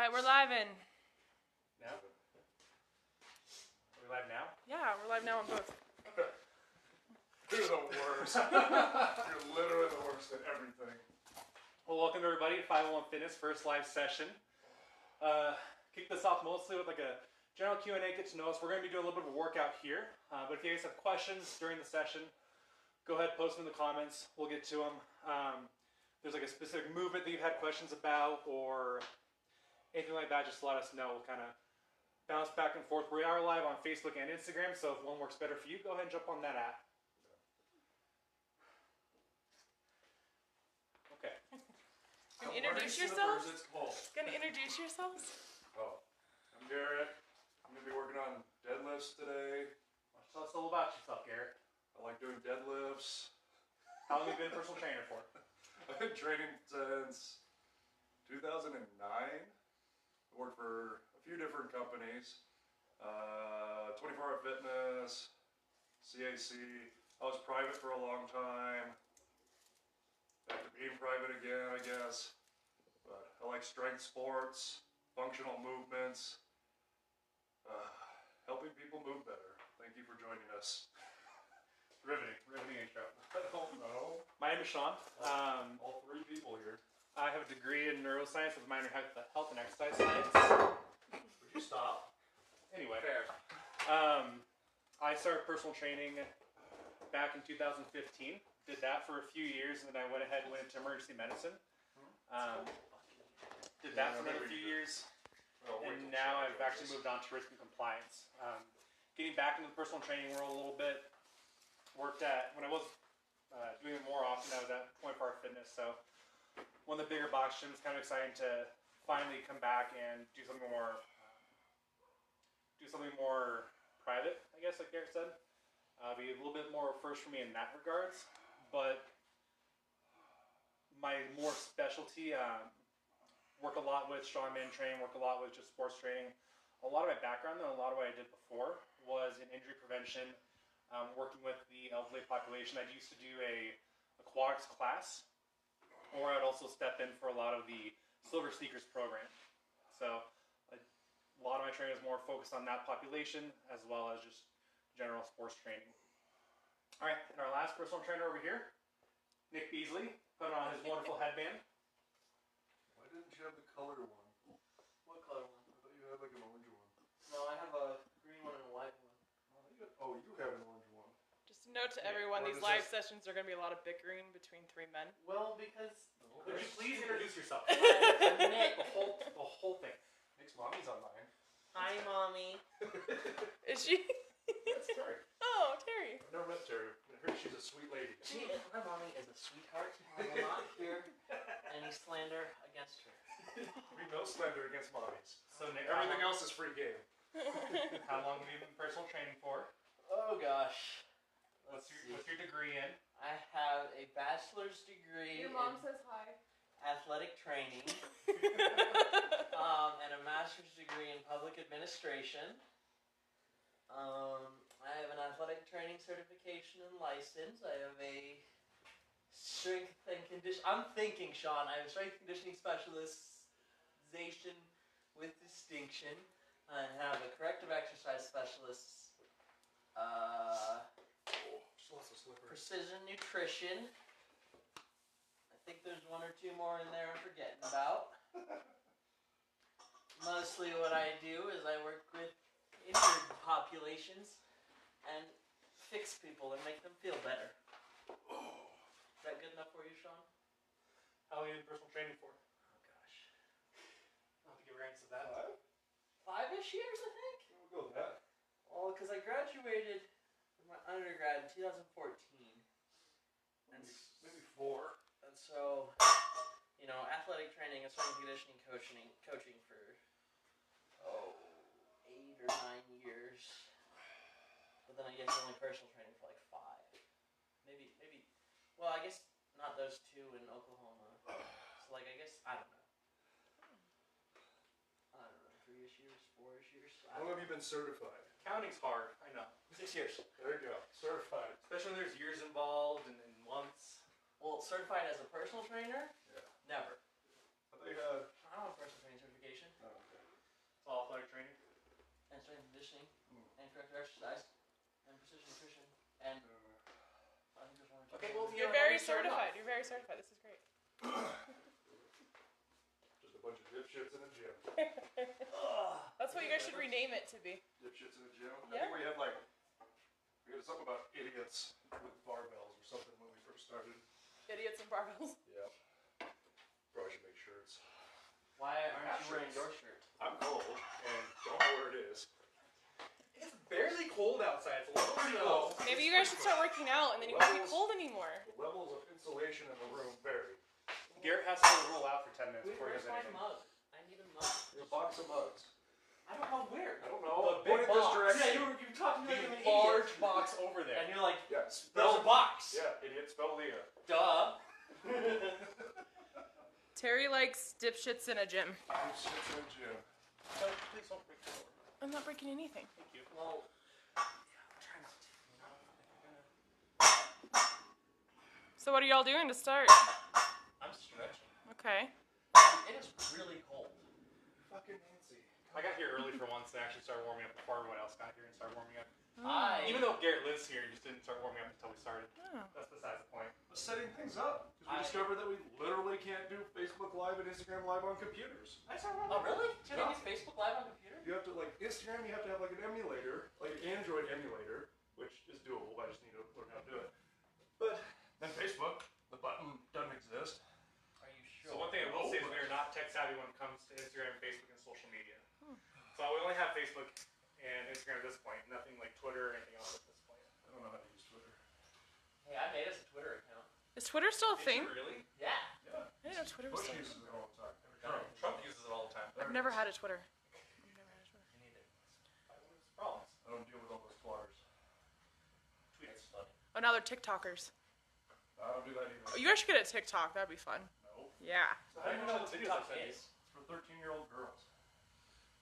Alright, we're live in. Now? Are we live now? Yeah, we're live now on both. You're the worst. You're literally the worst at everything. Well, welcome everybody to 501 Fitness first live session. Kick this off mostly with like a general Q&A, get to know us. We're going to be doing a little bit of a workout here. But if you guys have questions during the session, go ahead, post them in the comments. We'll get to them. There's like a specific movement that you've had questions about or anything like that, just let us know. We'll kind of bounce back and forth. We are live on Facebook and Instagram, so if one works better for you, go ahead and jump on that app. Okay. Gonna introduce yourselves? Gonna introduce yourselves? Oh, I'm Garrett. I'm going to be working on deadlifts today. Tell us a little about yourself, Garrett. I like doing deadlifts. How long have you been a personal trainer for? I've been training since 2009. I worked for a few different companies. 24-Hour Fitness, CAC. I was private for a long time. Back to being private again, I guess. But I like strength sports, functional movements, helping people move better. Thank you for joining us. Riveting intro. I don't know. My name is Sean. All three people here. I have a degree in neuroscience with a minor in health and exercise science. Would you stop? Anyway, Fair. I started personal training back in 2015. Did that for a few years, and then I went ahead and went into emergency medicine. Did that for another few years, and now I've actually moved on to risk and compliance. Getting back into the personal training world a little bit. Worked at, when I was doing it more often, I was at 24-Hour Fitness, so one of the bigger box gyms. Kind of exciting to finally come back and do something more private, I guess, like Garrett said. Be a little bit more first for me in that regards, but my more specialty, work a lot with strongman training, work a lot with just sports training. A lot of my background and a lot of what I did before was in injury prevention, working with the elderly population. I used to do a aquatics class, or I'd also step in for a lot of the Silver Sneakers program. So a lot of my training is more focused on that population as well as just general sports training. All right, and our last personal trainer over here, Nick Beasley, put on his wonderful headband. Why didn't you have the color one? What color one? I thought you had like an orange one. No, I have a green one and a white one. Oh, you have an orange one. Just a note to everyone, these live sessions are gonna be a lot of bickering between three men. Well, because Would you please introduce yourself? Nick. The whole thing. Nick's mommy's on mine. Hi, mommy. Is she? That's Terry. Oh, Terry. I've never met Terry. I heard she's a sweet lady. My mommy is a sweetheart. I will not hear any slander against her. We no slander against mommies. So Nick, Everything else is free game. how long have you been personal training for? Oh gosh. What's your degree in? I have a bachelor's degree in says hi. athletic training, and a master's degree in public administration. I have an athletic training certification and license. I have a strength and condition. I'm thinking, Sean. I have a strength conditioning specialization with distinction. I have a corrective exercise specialist. Still has a slipper. Precision nutrition. I think there's one or two more in there I'm forgetting about. Mostly what I do is I work with injured populations and fix people and make them feel better. Is that good enough for you, Sean? How long have you been personal training for? Oh gosh. I'll have to give your answer to that. 5-ish years, I think? We'll go with that. Well, because I graduated from my undergrad in 2014. And Maybe 4. And so, athletic training and strength and conditioning coaching for 8 or 9 years. But then I guess only personal training for like 5. Maybe. Well, I guess not those 2 in Oklahoma. So I guess I don't know. 3-ish years, 4-ish years. How long have you been certified? Counting's hard, I know. 6 years. There you go. Certified. Especially when there's years involved and months. Well, certified as a personal trainer? Yeah. Never. I thought you had... I don't have a personal training certification. Oh. certified. You're very certified. This is great. Just a bunch of dipshits in a gym. That's what you guys should rename it to be. Dipshits in a gym. I Yeah. think we had something about idiots with barbells or something when we first started. Idiots and barbells. Yeah. Probably should make shirts. Why aren't you wearing your shirt? I'm cold and don't know where it is. It's barely cold outside. It's a little snow. Maybe you guys should start working out, and then you won't be cold anymore. The levels of insulation in the room vary. Garrett has to roll out for 10 minutes Wait, before he where's does my anything. mug? I need a mug. There's a box of mugs. I don't know where. I don't know. The big Point in this box. direction. Yeah, you were talking like an The idiot. large box over there. And you're like, Yeah, there's a box. Yeah, idiot, spell Leah. Duh. Terry likes dipshits in a gym. Dipshits in a gym. So please don't break the door. I'm not breaking anything. Thank you. Well, Try not to. You know, So what are y'all doing to start? I'm stretching. Okay. It is really cold. Fucking Nancy. I got here early for once and actually started warming up before everyone else got here and started warming up. I Even though Garrett lives here, he just didn't start warming up until we started. Oh. That's besides the point. Setting things up. Because we discovered that we literally can't do Facebook Live and Instagram Live on computers. Oh, really? Can you use Facebook Live on computer? You have to, Instagram, you have to have an emulator, like an Android emulator, which is doable. I just need to learn how to do it. But then Facebook, the button doesn't exist. Are you sure? So one thing I will say is we are not tech savvy when it comes to Instagram, Facebook, and social media. So we only have Facebook and Instagram at this point. Nothing like Twitter or anything else at this point. I don't know how to use Twitter. Hey, I made us a Twitter account. Is Twitter still a Did thing? you really? Yeah. Yeah. I didn't know Twitter was Bush still a uses thing. it all the time. Trump uses it all the time. I've never had a Twitter. I've never had a Twitter. You need it. What's the problem? I don't deal with all those plotters. It's funny. Oh, now they're TikTokers. I don't do that Oh, either. you guys should get a TikTok. That'd be fun. No. Yeah. So how do you watch all the videos I send you? is. It's for 13-year-old girls.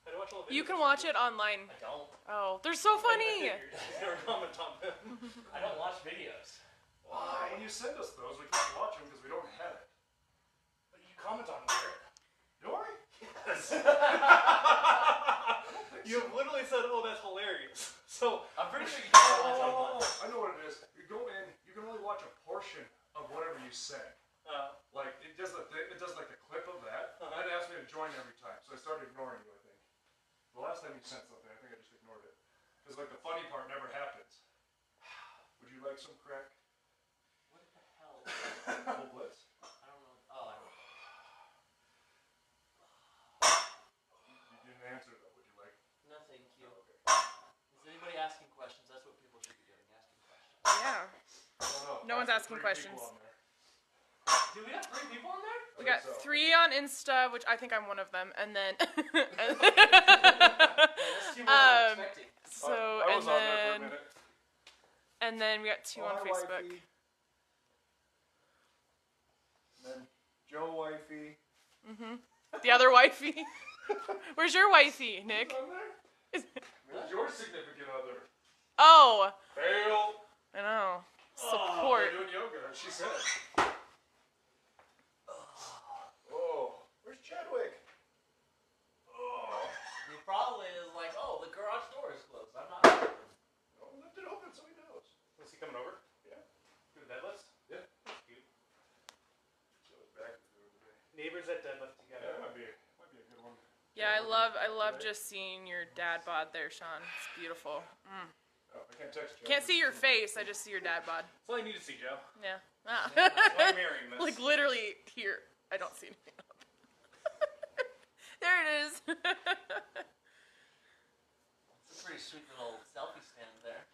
How do you watch all the videos? You can I watch send it online. I don't. Oh, they're so you? funny. I figured. You never comment on them. I don't watch videos. Why? When you send us those, we can't watch them because we don't have it. But you comment on Garrett. Do I? Yes. You have literally said, "Oh, that's hilarious." So I'm pretty sure you don't watch online. I know what it is. You go in, you can only watch a portion of whatever you say. Like it does like the clip of that. And it asks me to join every time, so I started ignoring you. I think the last time you sent something, I think I just ignored it because like the funny part never happens. Would you like some crack? What the hell? Full blitz? I don't know. Oh, I don't. You didn't answer though. Would you like? No, thank you. Okay. Is anybody asking questions? That's what people should be doing. Asking questions. Yeah. I don't know. No one's That's asking 3 questions. people on there. Do we have 3 people on there? We I got think so. 3 on Insta, which I think I'm one of them, and then Yeah, that's 2 more than I'm expecting. so I was on there for a and minute. then we got 2 on Hi, Facebook. wifey. And then Joe wifey. The other wifey. Where's your wifey, Nick? On there? Is- Where's your significant other? Oh, Fail. I know. They're Support. doing yoga, and she said. Oh, where's Chadwick? Oh, He probably is like, oh, the garage door is closed. I'm not open. no, left it open so he knows. was he coming over? Yeah. Do the deadlifts? Yeah. That's cute. So his back is doing today. Neighbors that deadlift Yeah, together. that might be a good one. Yeah, I love just seeing your dad bod there, Sean. It's beautiful. Oh, I can't text you. Can't see your face. I just see your dad bod. That's all you need to see, Joe. Yeah. Ah. That's why I'm marrying this. Like literally here. I don't see anything up. There it is. It's a pretty sweet little selfie stand there.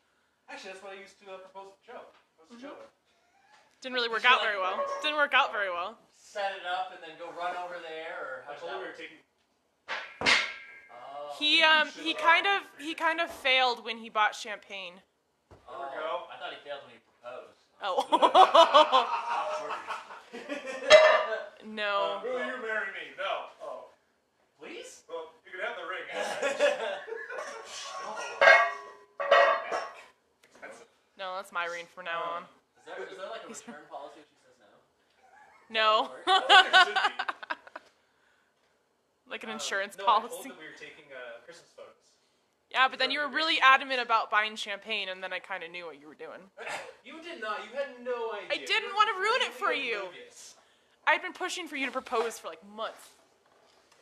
Actually, that's what I used to propose to Joe. Propose to Joe. Didn't really work Did you out like- very well. Didn't work out very well. Set it up and then go run over there, or I how's told that her we work? were taking. Oh. He kind of failed when he bought champagne. Oh, we go. I thought he failed when he proposed. Oh. No. Will you marry me? No. Oh. Please? Well, you can have the ring. Expensive. No, that's my ring from now on. Is there like a return policy if she says no? No. It should be. Like an insurance no, I told policy. them we were taking Christmas photos. Yeah, but then you were really adamant about buying champagne, and then I kind of knew what you were doing. You did not. You had no idea. I didn't You're want to ruin it for completely you. oblivious. I'd been pushing for you to propose for like months.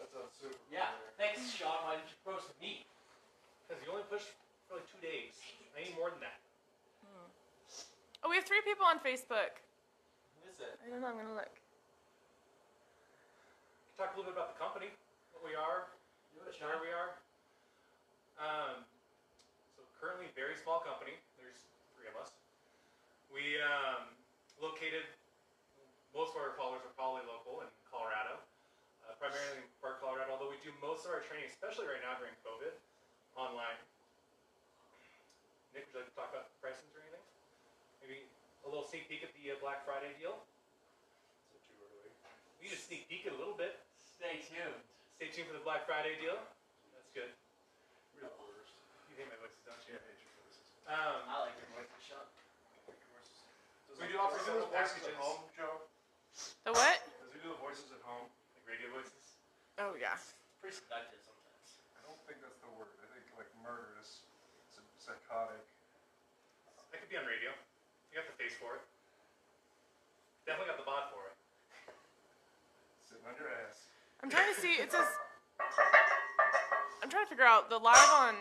That sounds super. Yeah. Thanks, Sean. Why didn't you propose to me? Because you only pushed for like 2 days. I need more than that. Oh, we have 3 people on Facebook. Who is it? I don't know. I'm gonna look. Talk a little bit about the company, what we are, where we are. So currently, very small company. There's 3 of us. We located. Most of our followers are probably local in Colorado, primarily in Park, Colorado. Although we do most of our training, especially right now during COVID, online. Nick, would you like to talk about pricings or anything? Maybe a little sneak peek at the Black Friday deal. Is it too early? We just sneak peek it a little bit. Stay tuned. Stay tuned for the Black Friday deal. That's good. We're the worst. You hate my voices, don't you? Yeah, I hate your voices. I like your voice, Sean. We do offer Does he do several the voices packages. at home, Joe? The what? Does he do the voices at home? Like radio voices. Oh yeah. Pretty seductive sometimes. I don't think that's the word. I think like murderous, psychotic. That could be on radio. You got the face for it. Definitely got the bod for it. Sitting on your ass. I'm trying to see. It says. I'm trying to figure out the live on.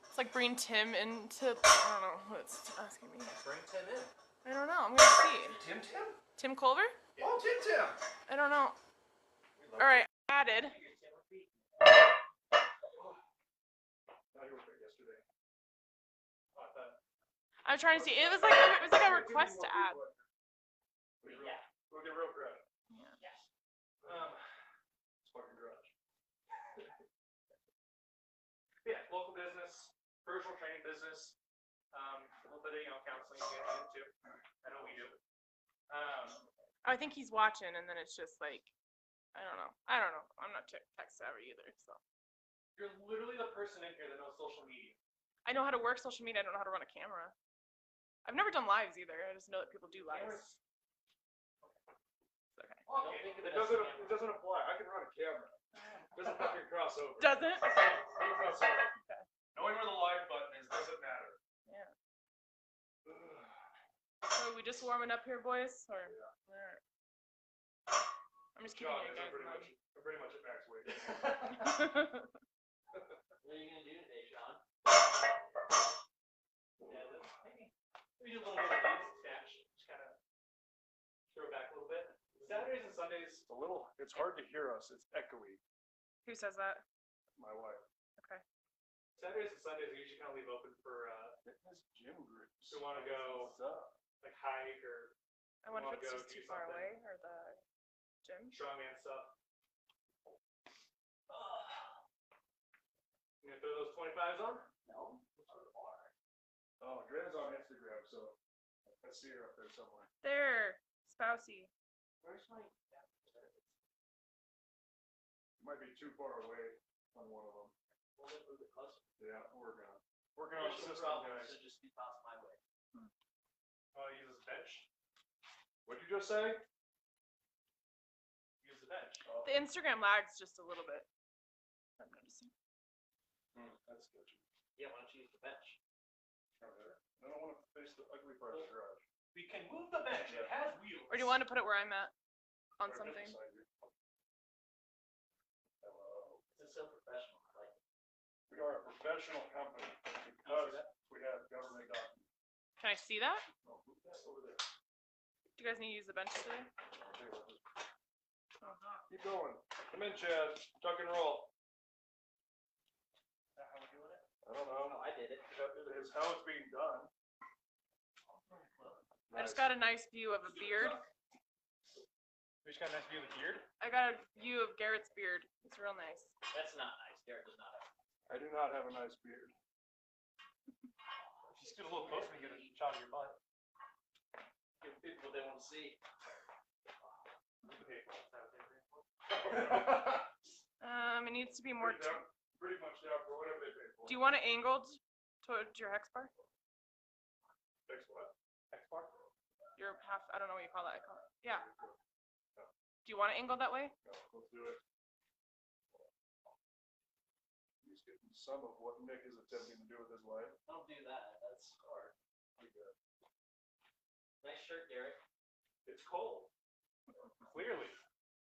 It's like bring Tim into. I don't know what it's asking me. Bring Tim in. I don't know. I'm gonna see. Tim? Tim Culver? Oh, Tim! I don't know. All right, added. No, you were there yesterday. Oh, I thought. I'm trying to see. It was like a request to add. Yeah. We'll get real crowd. Um, It's fucking garage. yeah, local business, personal training business, a little bit of counseling you get into. I know we do. I think he's watching, and then it's just like, I don't know. I'm not tech savvy either, so. You're literally the person in here that knows social media. I know how to work social media. I don't know how to run a camera. I've never done lives either. I just know that people do lives. Cameras- It's okay. Don't think of It it as doesn't. a camera. It doesn't apply. I can run a camera. It doesn't fucking cross over. Doesn't? Doesn't cross over. Knowing where the live button is doesn't matter. Yeah. So we just warming up here, boys? Or? Yeah. Alright. I'm just keeping John you is guys in pretty much at max weight. mind. What are you gonna do today, Sean? Yeah, we do a little bit of dance stash. Just kind of throw it back a little bit. Saturdays and Sundays. It's a little. It's hard to hear us. It's echoey. Who says that? My wife. Okay. Saturdays and Sundays we usually kind of leave open for Fitness gym groups. who want to go What's up? like hike or I wonder wanna if it's go just do too far something. away, or the gym. strongman stuff. You gonna throw those 25s on? No. Oh, Drena's on Instagram, so I see her up there somewhere. There, spousey. Where's my? You might be too far away on one of them. We'll move it closer. Yeah, we're working on the There's no system, problem. guys. So just be past my way. Use this bench. What'd you just say? Use the bench. Oh, The Instagram lags just a little bit. I'm noticing. that's sketchy. Yeah, why don't you use the bench? Okay. I don't want to face the ugly part of the garage. We can move the bench. It has wheels. Or do you want to put it where I'm at? On Right something? beside you. Hello. This is so professional. I like it. We are a professional company because we have government documents. Can I see that? Oh, move that over there. Do you guys need to use the bench today? I'll tell you what, just keep going. Come in, Chad. Tuck and roll. Is that how we're doing it? I don't know. Oh, I did it. That is how it's being done. I just got a nice view of a beard. We just got a nice view of the beard. I got a view of Garrett's beard. It's real nice. That's not nice. Garrett does not have. I do not have a nice beard. Just get a little closer and get a shot of your butt. Give people what they want to see. Okay, that's how it's in. It needs to be more. Pretty much down for whatever they pay for. Do you want it angled towards your hex bar? Next what? X-bar? Your half. I don't know what you call that. I call it. Yeah. Do you want it angled that way? No, let's do it. Use getting some of what Nick is attempting to do with his life. Don't do that. That's hard. Pretty good. Nice shirt, Garrett. It's cold. Clearly.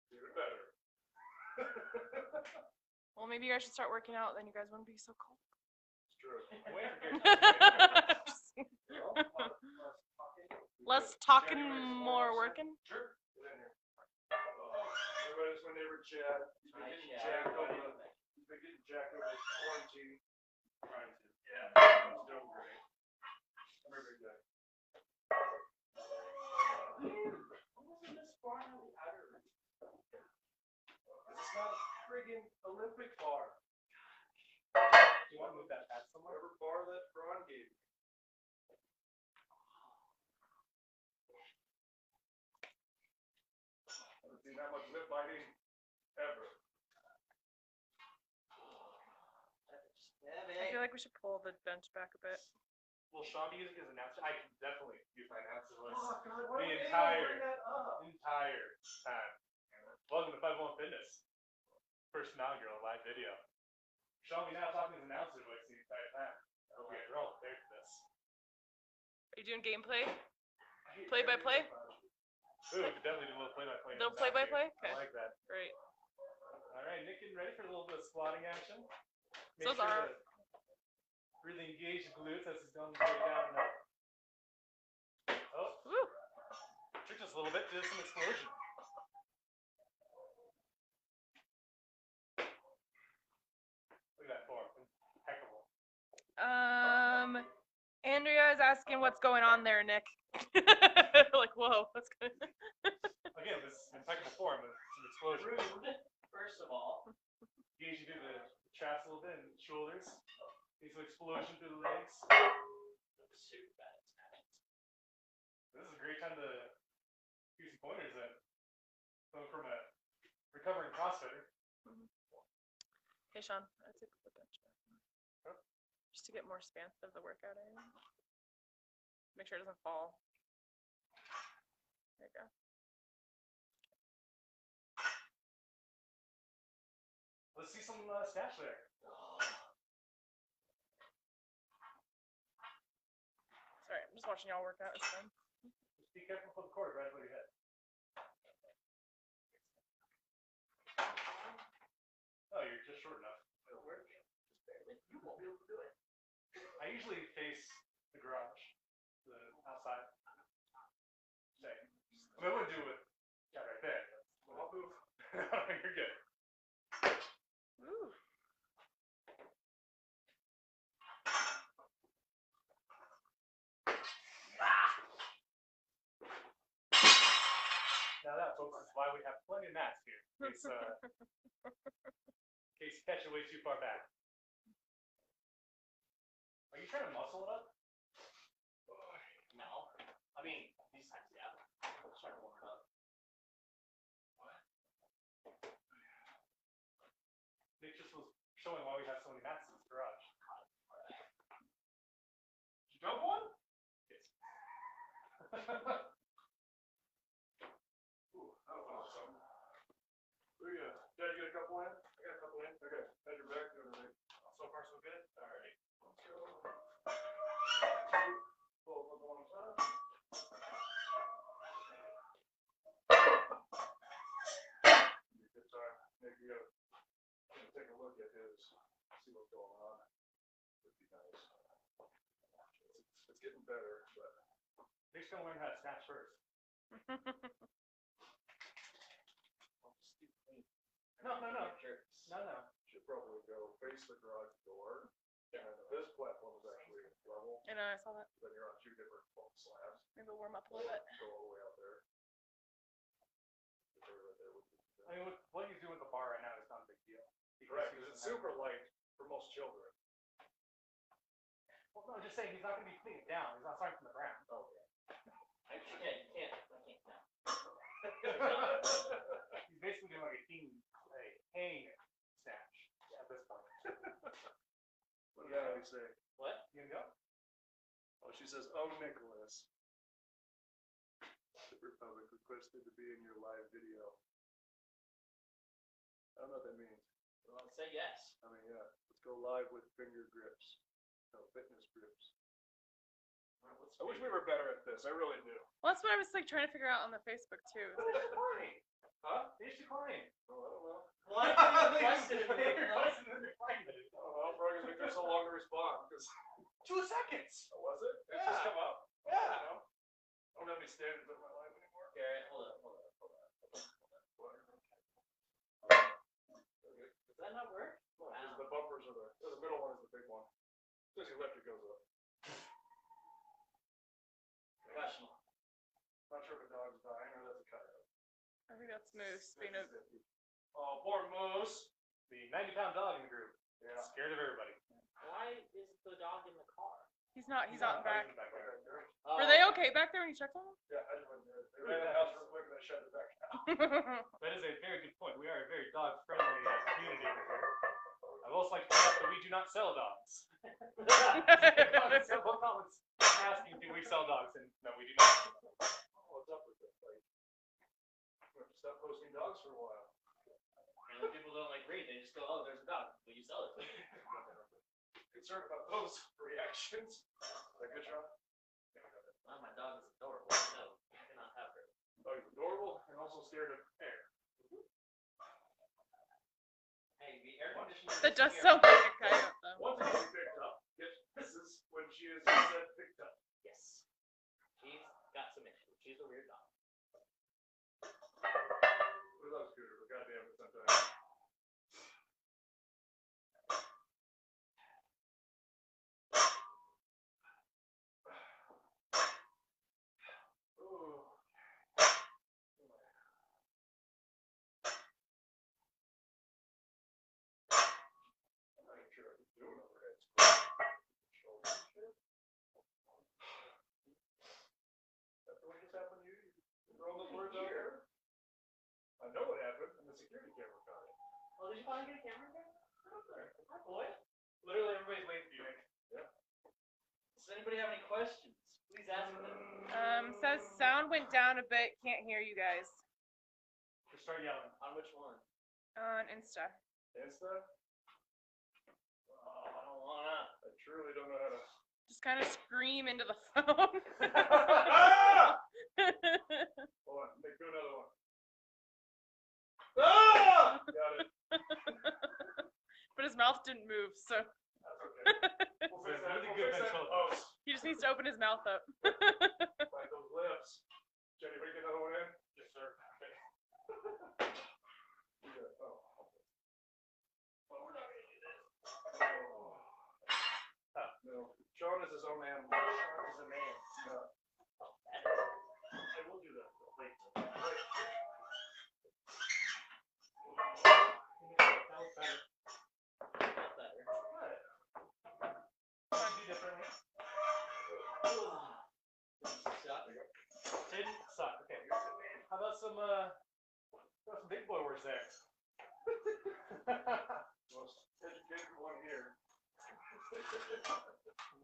Even better. Well, maybe you guys should start working out. Then you guys wouldn't be so cold. It's true. I'm waiting for Garrett Less talking, more working. Sure. Get in here. Everybody's my neighbor Chad. He's been getting jacked over the quarantine. Trying to. Yeah. He's doing great. Come here, big guy. It's not a friggin' Olympic bar. Do you want to move that back somewhere? Whatever bar that Ron gave me. Haven't seen that much lip biting ever. Yeah, I man. feel like we should pull the bench back a bit. Will Sean be using his announcer? I can definitely use my announcer list. Oh, God, The why would anyone entire- bring that up? Entire time. Welcome to 501 Fitness. First inaugural live video. Sean, we now talking his announcer voice the entire time. I hope you guys are all prepared for this. Are you doing gameplay? Play by play? Ooh, we could definitely do a little play-by-play. Little play-by-play? I Okay. like that. Great. All right, Nick, getting ready for a little bit of squatting action. Make So is our- to really engage the glutes as he's going down and up. Oh, Woo! tricked us a little bit, did some explosion. Look at that form. Impeccable. Andrea is asking what's going on there, Nick. Like, whoa, what's going on? Again, this impeccable form with some explosion. Rude, first of all. Engage you through the traps a little bit and shoulders. Need some explosion through the legs. Super bad at snatching. This is a great time to use some pointers at coming from a recovering CrossFitter. Hey, Sean, I took the bench back. Huh? Just to get more stance of the workout area. Make sure it doesn't fall. There you go. Let's see some snatch there. Sorry, I'm just watching y'all work out. It's fun. Just be careful for the cord right above your head. Oh, you're just short enough. It'll work. Just barely. You won't be able to do it. I usually face the garage, the outside. Say, I mean, I wouldn't do it right there. But I'll move. You're good. Ooh. Now that, folks, is why we have plenty of mats here. In case you catch it way too far back. Are you trying to muscle it up? No. I mean, these times, yeah. I'm trying to warm it up. Nick just was showing why we have so many mats in this garage. Did you dump one? Yes. Ooh, that was something. Where you at? Dad, you got a couple in? I got a couple in. Okay. Had your back doing everything. So far, so good. All right. Let's go. Pull up on one side. Good time. Nick, you gotta take a look at his, see what's going on. Would be nice. It's getting better, but Nick's gonna learn how to snatch first. No. Sure. No. should probably go face the garage door. And this platform is actually level. I know, I saw that. Then you're on two different slabs. Maybe we'll warm up a little bit. Go all the way out there. Right there would be I mean, what he's doing with the bar right now is not a big deal. correct, because it's super light for most children. Well, no, just saying he's not gonna be putting it down. He's not starting from the ground. Oh, I can't now. He's basically doing like a hang snatch at this point. What did Abby say? What? You gonna go? Oh, she says, "Oh, Nicholas." The Republic requested to be in your live video. I don't know what that means. Well, say yes. I mean, yeah, it's go live with finger grips. No, fitness grips. Alright, what's I wish we were better at this. I really do. Well, that's what I was like trying to figure out on the Facebook too. Huh? He's declining. Oh, I don't know. Why are you requested it? I don't know. Probably because it took so long to respond. 2 seconds. Oh, was it? It Yeah. just come up? Yeah. I don't have any standards in my life anymore. Garrett, hold up. Does that not work? Because the bumpers are the middle one is the big one. As soon as you lift, it goes up. Professional. Not sure if a dog's dying or that's a coyote. I think that's Moose being a. Oh, poor Moose. The 90-pound dog in the group. Yeah. Scared of everybody. Why is the dog in the car? He's not. He's out and back. He's back there. Were they okay back there when you checked on them? Yeah, I just went there. They ran the house real quick and I shut it back down. That is a very good point. We are a very dog-friendly community over here. I've also like to point out that we do not sell dogs. Several comments asking, do we sell dogs? And no, we do not. What's up with it? Like, I'm going to stop posting dogs for a while. And when people don't like read, they just go, oh, there's a dog. Will you sell it? Concerned about those reactions. Is that good, Sean? Well, my dog is adorable. No, you cannot have her. Oh, he's adorable and also scared of air. Hey, the air conditioner. That does here. sound like a coyote though. One thing she picked up. This is when she is said picked up. Yes. She's got some issues. She's a weird dog. We love Scooter, but goddamn it sometimes. Ooh. I'm not even sure I can do an overhead squat. Shoulder shit. That's what just happened to you? You throwing those words out there? I know what happened, and the security camera caught it. Oh, did you finally get a camera there? Hi, boy. Literally everybody's waiting for you, Nick. Does anybody have any questions? Please ask them. Says sound went down a bit. Can't hear you guys Just start yelling. On which one? on Insta. Insta? Oh, I don't wanna. I truly don't know how to. Just kind of scream into the phone. Ah! Hold on, Nick, do another one. Ah! Got it. But his mouth didn't move, so That's okay. We'll fix that. Really We'll good fix that in ventriloquist. post. he just needs to open his mouth up. Like those lips. Jenny, we get another one in? Yes, sir. Yeah. Oh. Well, we're not gonna do this. No. Sean is his own animal. Sean is a man. No. I will do that. Wait. That was better. Not better. Might be differently. Suck. Didn't suck. Okay. How about some big boy words there? Most educated one here.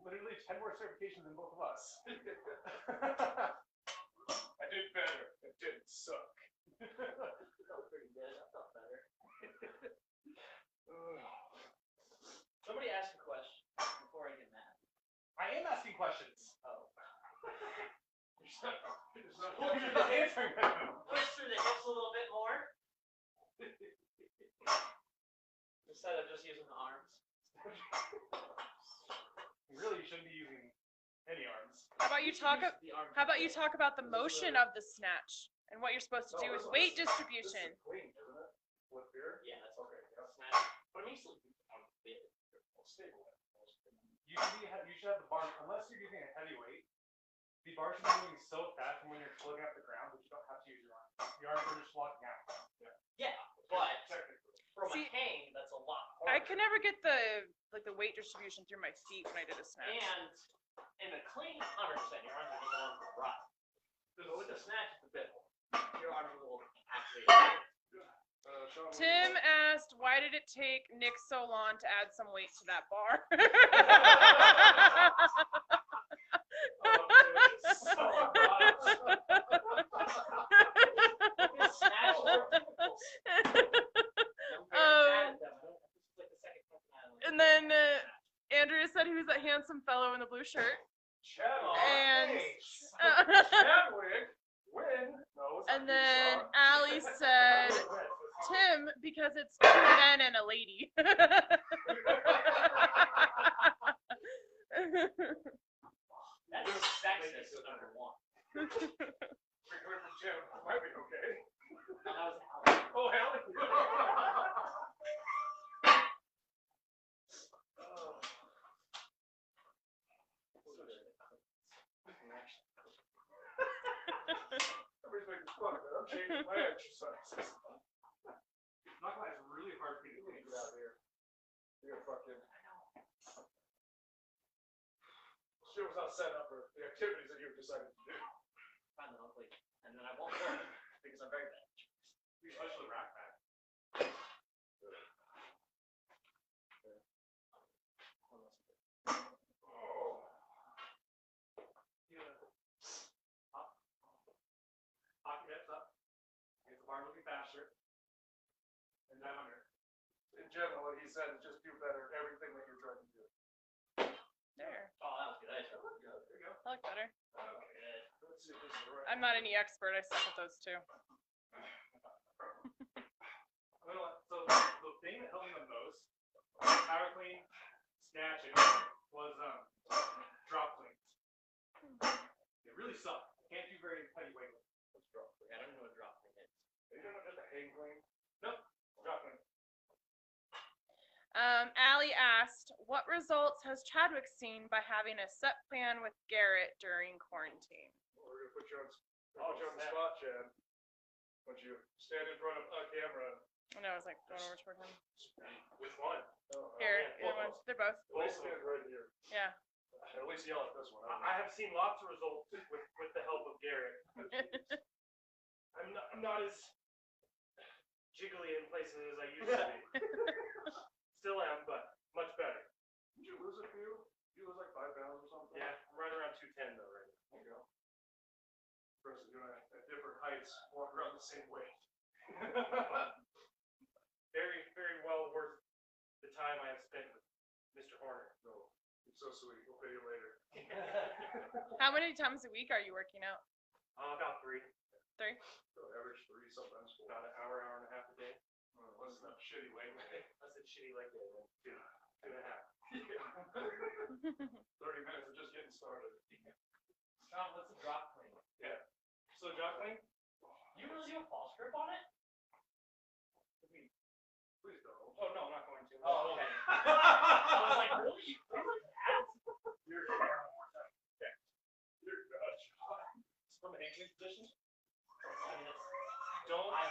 Literally 10 more certifications than both of us. I did better. It didn't suck. That was pretty good. I felt better. Somebody ask a question before I get mad. I am asking questions. Oh. It's not Well, you're not answering them. Push through the hips a little bit more. Instead of just using the arms. Really, you shouldn't be using any arms. How about you talk? How about you talk about the motion of the snatch and what you're supposed to do is weight distribution. This is clean, isn't it? With beer? Yeah, that's Okay, yeah. snatch. But I'm used to on the bit. Stable. You should have the bar, unless you're using a heavy weight, the bar should be moving so fast from when you're floating off the ground that you don't have to use your arms. Your arms are just walking out. Yeah, but Technically. from See, a hang, that's a lot harder. I could never get the weight distribution through my feet when I did a snatch. And in a clean, 100%, your arms are just along for the ride. But with the snatch, it's a bit more. Your arms will actually. Sean, Tim asked, why did it take Nick so long to add some weight to that bar? And then Andrea said he was that handsome fellow in the blue shirt. Chadwick. And Chadwick. When? No, it's and not then Sean. Allie said Tim because it's 2 men and a lady. That's sexist, number one. We're coming from Jim. Might be okay. No, that was Alex. Oh, Allie. Everybody's making fun of it. I'm changing my exercises. Not gonna lie, it's really hard for you to get out here. You're fucking. Shit was not set up for the activities that you decided to do. Fine, then I'll leave. And then I won't work because I'm very bad. Especially rack back. Hockey nets up. Get the bar moving faster. And then under. In general, what he said is just do better at everything that you're trying to do. There. Oh, that was good. I should There you go. I like better. good. Let's see if this is the right. I'm not any expert. I suck at those too. So the thing that helped me the most, power clean, snatching, was drop cleans. It really sucked. Can't do very heavy weight. Let's drop it. I don't know what drop thing is. Are you doing just a hang clean? Nope, drop clean. Allie asked, what results has Chadwick seen by having a set plan with Garrett during quarantine? Well, we're gonna put you on, the spot, Chad. Once you stand in front of a camera. I know, I was like going over toward him. Which one? Here, yeah, either one. They're both. Both stand right here. Yeah. At least yell at this one. I have seen lots of results with the help of Garrett. I'm not as jiggly in places as I used to be. Still am, but much better. Did you lose a few? You lose like 5 pounds or something? Yeah, I'm right around 210 though right now. There you go. Versus doing it at different heights, walk around the same weight. Very, very well worth the time I have spent with Mr. Horner. No, it's so sweet. We'll pay you later. How many times a week are you working out? About 3. 3? So average 3, sometimes 4. About an hour, hour and a half a day. Unless it's not shitty leg day. That's a shitty leg day. Then 2, 2.5. 30 minutes of just getting started. Sean, what's the drop clean? So drop clean? You really do a false grip on it? Please don't. Oh no, I'm not going to. Oh, okay. I was like, really? You do that? You're nuts. From an anchoring position? I mean, it's, Don't I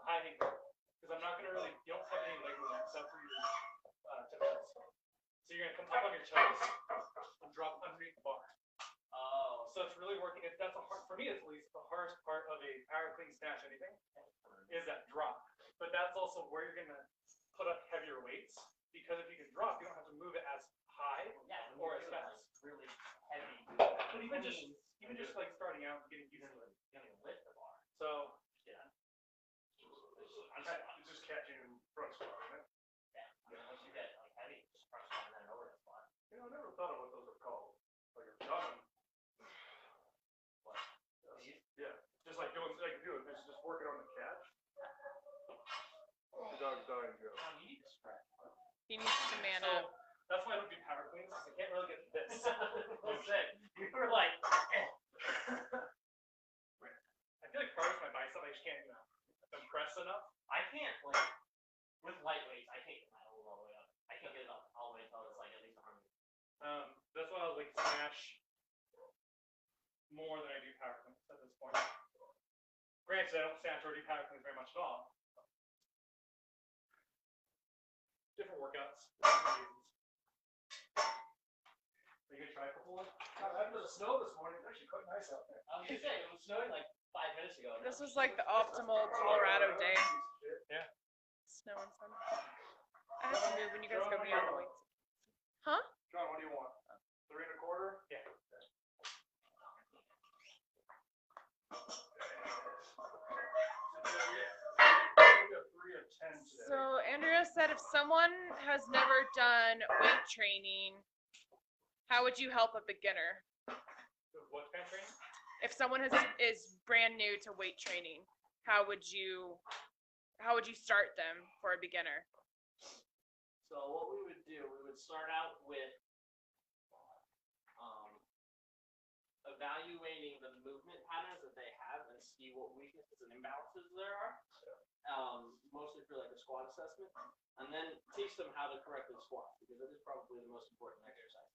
high hang because I'm not gonna really. You don't have any leg movement except for your toes. So you're gonna come up on your toes and drop underneath the bar. Oh. So it's really working. That's a hard, for me at least, the hardest part of a power clean snatch anything is that drop. But that's also where you're gonna put up heavier weights because if you can drop, you don't have to move it as high Yeah, or when as you do it, fast. like, really heavy. But even just like starting out and getting You used to it. don't even lift the bar. So Yeah. It's just catching in front squat, isn't it? Yeah. Once you get like heavy, just press on and then over the spot. You know, I never thought of what those are called. Like a done. What? These? Yeah. Just like doing, it's just working on the catch. The dog's dying, Joe. Sean, you need to stretch. He needs to man So, up. that's why I don't do power cleans. I can't really get this. Well said. You were like, I feel like part of my bicep, I just can't, compress enough. I can't like with light weights. I can't get my elbow all the way up. I can't get it up all the way until it's like at least 100. That's why I like snatch more than I do power cleans at this point. Granted, I don't snatch or do power cleans very much at all. Different workouts. Different reasons. Are you gonna try a couple? After the snow this morning, it's actually quite nice out there. I was gonna say it was snowing like 5 minutes ago. This was like the optimal Colorado day. Yeah. Snow and sun. I have to move when you guys go beyond the weights. Huh? John, what do you want? 3 1/4? Yeah. We got 3 of 10 today. So Andrea said if someone has never done weight training, how would you help a beginner? What kind of training? If someone is brand new to weight training, how would you start them for a beginner? So what we would do, we would start out with evaluating the movement patterns that they have and see what weaknesses and imbalances there are. Mostly for like a squat assessment, and then teach them how to correctly squat because that is probably the most important exercise.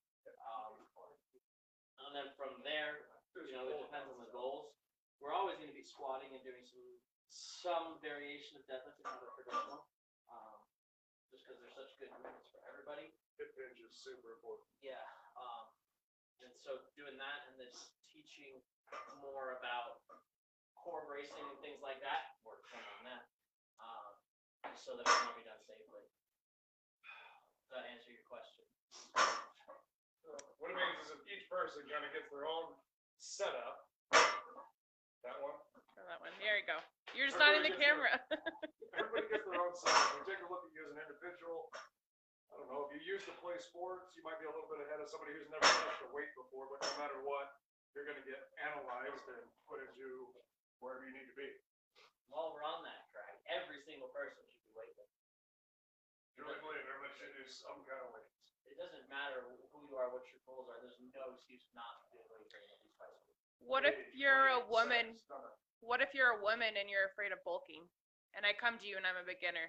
And then from there, it depends on the goals. We're always going to be squatting and doing some variation of deadlift and other traditional, just because they're such good movements for everybody. Hip hinge is super important. Yeah. And so doing that and then teaching more about core bracing and things like that, working on that, so that it can all be done safely. Does that answer your question? What it means is if each person kind of gets their own setup, that one, For that one, there you go. You're just not in the camera. everybody gets their own setup. We take a look at you as an individual. I don't know, if you used to play sports, you might be a little bit ahead of somebody who's never touched a weight before, but no matter what, you're going to get analyzed and put into wherever you need to be. While we're on that track, every single person should be weightlifting. Truly believe everybody should do some kind of weight. It doesn't matter who you are, what your goals are. There's no excuse not to do weight training at least twice a week. What if you're a woman? Stomach. What if you're a woman and you're afraid of bulking? And I come to you and I'm a beginner.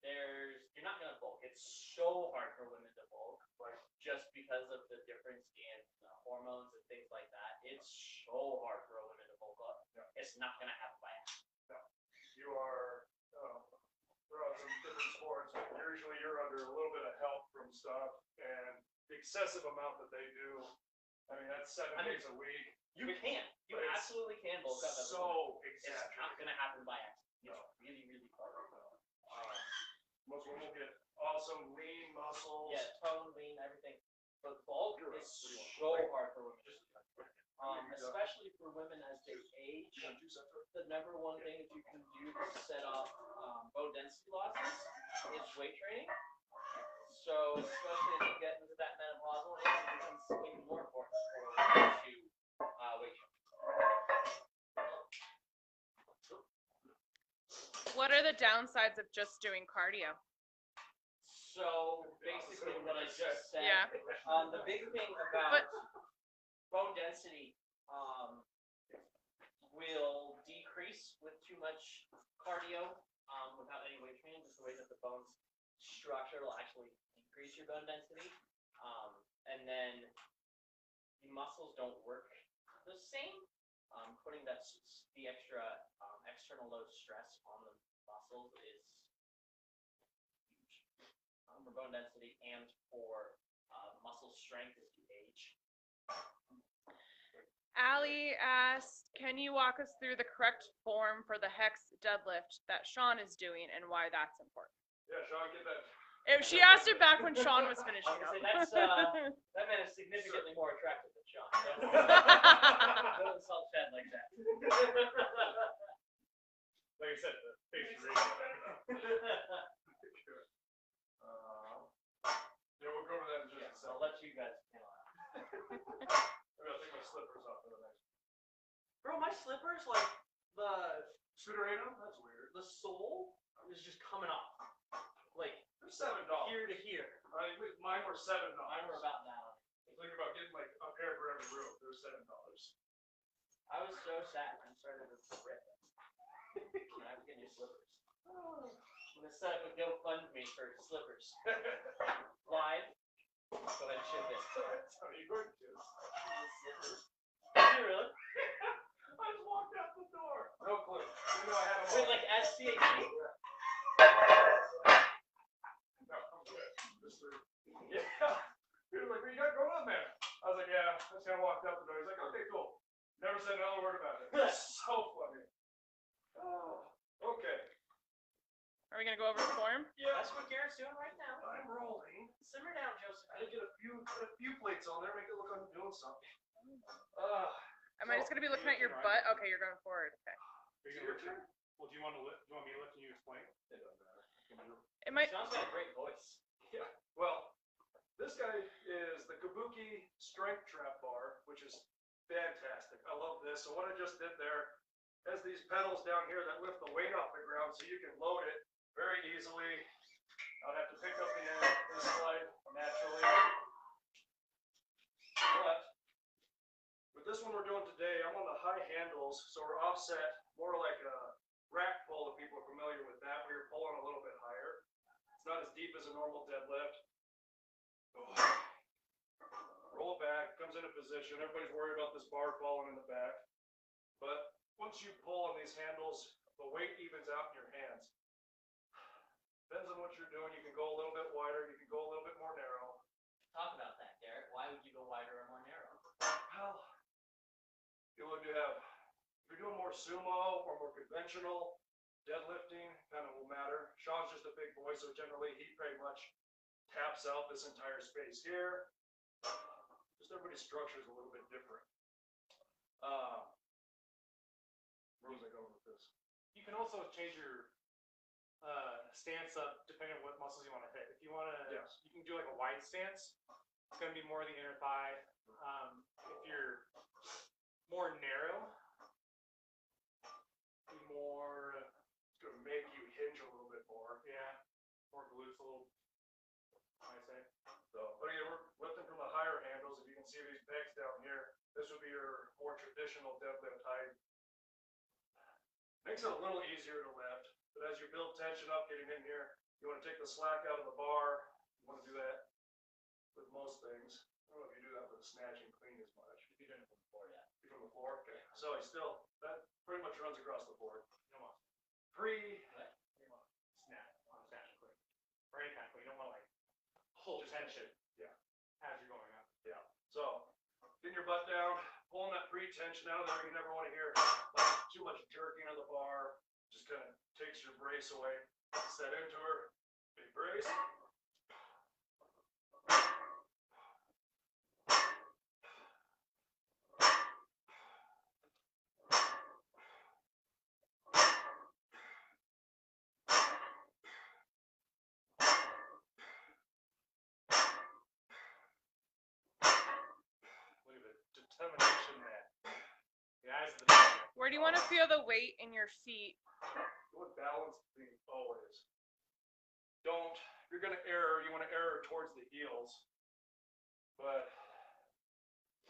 You're not gonna bulk. It's so hard for women to bulk, just because of the difference in hormones and things like that. It's so hard for a woman to bulk up. Yeah. It's not gonna happen by accident. You are throughout some different sports, but usually you're under a little bit of help from stuff, and the excessive amount that they do, I mean, that's 7 days a week. You can. You But it's absolutely can bulk up. as a woman. So It's not exaggerated. gonna happen by accident. No. It's really, really hard. Most women will get awesome lean muscles. Yeah, tone, lean, everything. But bulk You're right. is What do you want? so hard for women. You got- Especially for women as they age. You got 2 sets of- The number one thing that you can do to set up bone density losses is weight training. So especially as you get into that menopausal age, it becomes even more important for women to weight train. What are the downsides of just doing cardio? So basically what I just said. Yeah. The big thing about But- bone density will decrease with too much cardio without any weight training, just the way that the bone's structure will actually decrease your bone density. And then the muscles don't work the same. Putting the extra external load stress on the muscles is huge for bone density and for muscle strength as you age. Allie asked, can you walk us through the correct form for the hex deadlift that Sean is doing and why that's important? Yeah, Sean, get that. She asked it back when Sean was finishing I was up. gonna say, that man is significantly more attractive than Sean. Don't insult Chad like that. Like I said, the face ratio. Yeah, we'll go over that in just a So I'll second. let you guys handle that. Maybe I'll take my slippers off for the next. Bro, my slippers, like the Scooterino? That's weird. sole is just coming off. Like They're $7. here to here. Mine were $7. Mine were about that. Think about getting like a pair for every room. They're $7. I was so sad. I started to rip. And I was getting new slippers. I'm gonna set up a GoFundMe for slippers. Live. Go ahead and ship it. That's how you work, kids. Slippers. Did you really? I just walked out the door. No clue. You know I had them Wait, all. like SCAT? No, I'm good. Yeah. He was like, what you got going on there? I was like, yeah. I just kind of walked out the door. He's like, okay, cool. Never said another word about it. So funny. Oh, okay. Are we gonna go over the form? Yeah. That's what Garrett's doing right now. I'm rolling. Simmer down, Joseph. I did get put a few plates on there, make it look like I'm doing something. Am I just gonna be looking at your butt? Okay, you're going forward. Okay. Is it your turn? Well, do you want me to lift and you explain? It doesn't matter. It might. Sean's got a great voice. Yeah. Well, this guy is the Kabuki Strength Trap Bar, which is fantastic. I love this. So what I just did there has these pedals down here that lift the weight off the ground so you can load it very easily. I'd have to pick up the end, this slide naturally. But with this one we're doing today, I'm on the high handles, so we're offset more like a rack pull if people are familiar with that, where you're pulling a little bit higher. It's not as deep as a normal deadlift. Roll it back, comes into position. Everybody's worried about this bar falling in the back. But once you pull on these handles, the weight evens out in your hands. Depends on what you're doing. You can go a little bit wider, you can go a little bit more narrow. Talk about that, Garrett. Why would you go wider or more narrow? Well, if you're doing more sumo or more conventional deadlifting, kind of will matter. Sean's just a big boy, so generally he pretty much taps out this entire space here. Just everybody's structure is a little bit different. Where was I going with this? You can also change your stance up depending on what muscles you want to hit. If you want to, Yes. you can do like a wide stance. It's going to be more of the inner thigh. If you're more narrow, be more, It's going to make you hinge a little bit more. yeah, more glutes a little, I say. So, but again, we're lifting from the higher handles. If you can see these pegs down here, this would be your more traditional deadlift height. Makes it a little easier to lift, but as you build tension up getting in here, you want to take the slack out of the bar. You want to do that with most things. I don't know if you do that with a snatch and clean as much. If you're doing it from the floor, yeah. You from the floor? Okay. So I still, that pretty much runs across the board. You don't want Pre, snap on snatch and clean. Or any kind of clean. You don't want to like hold hold tension. Yeah. As you're going up. Yeah. So, getting your butt down, pulling that pre-tension out of there. You never want to hear like too much jerking of the bar. Just kind of takes your brace away. Set into her. Big brace. Look at the determination there. The eyes of the tiger. Where do you want to feel the weight in your feet? You want balance thing always. Don't, if you're going to err, you want to err towards the heels. But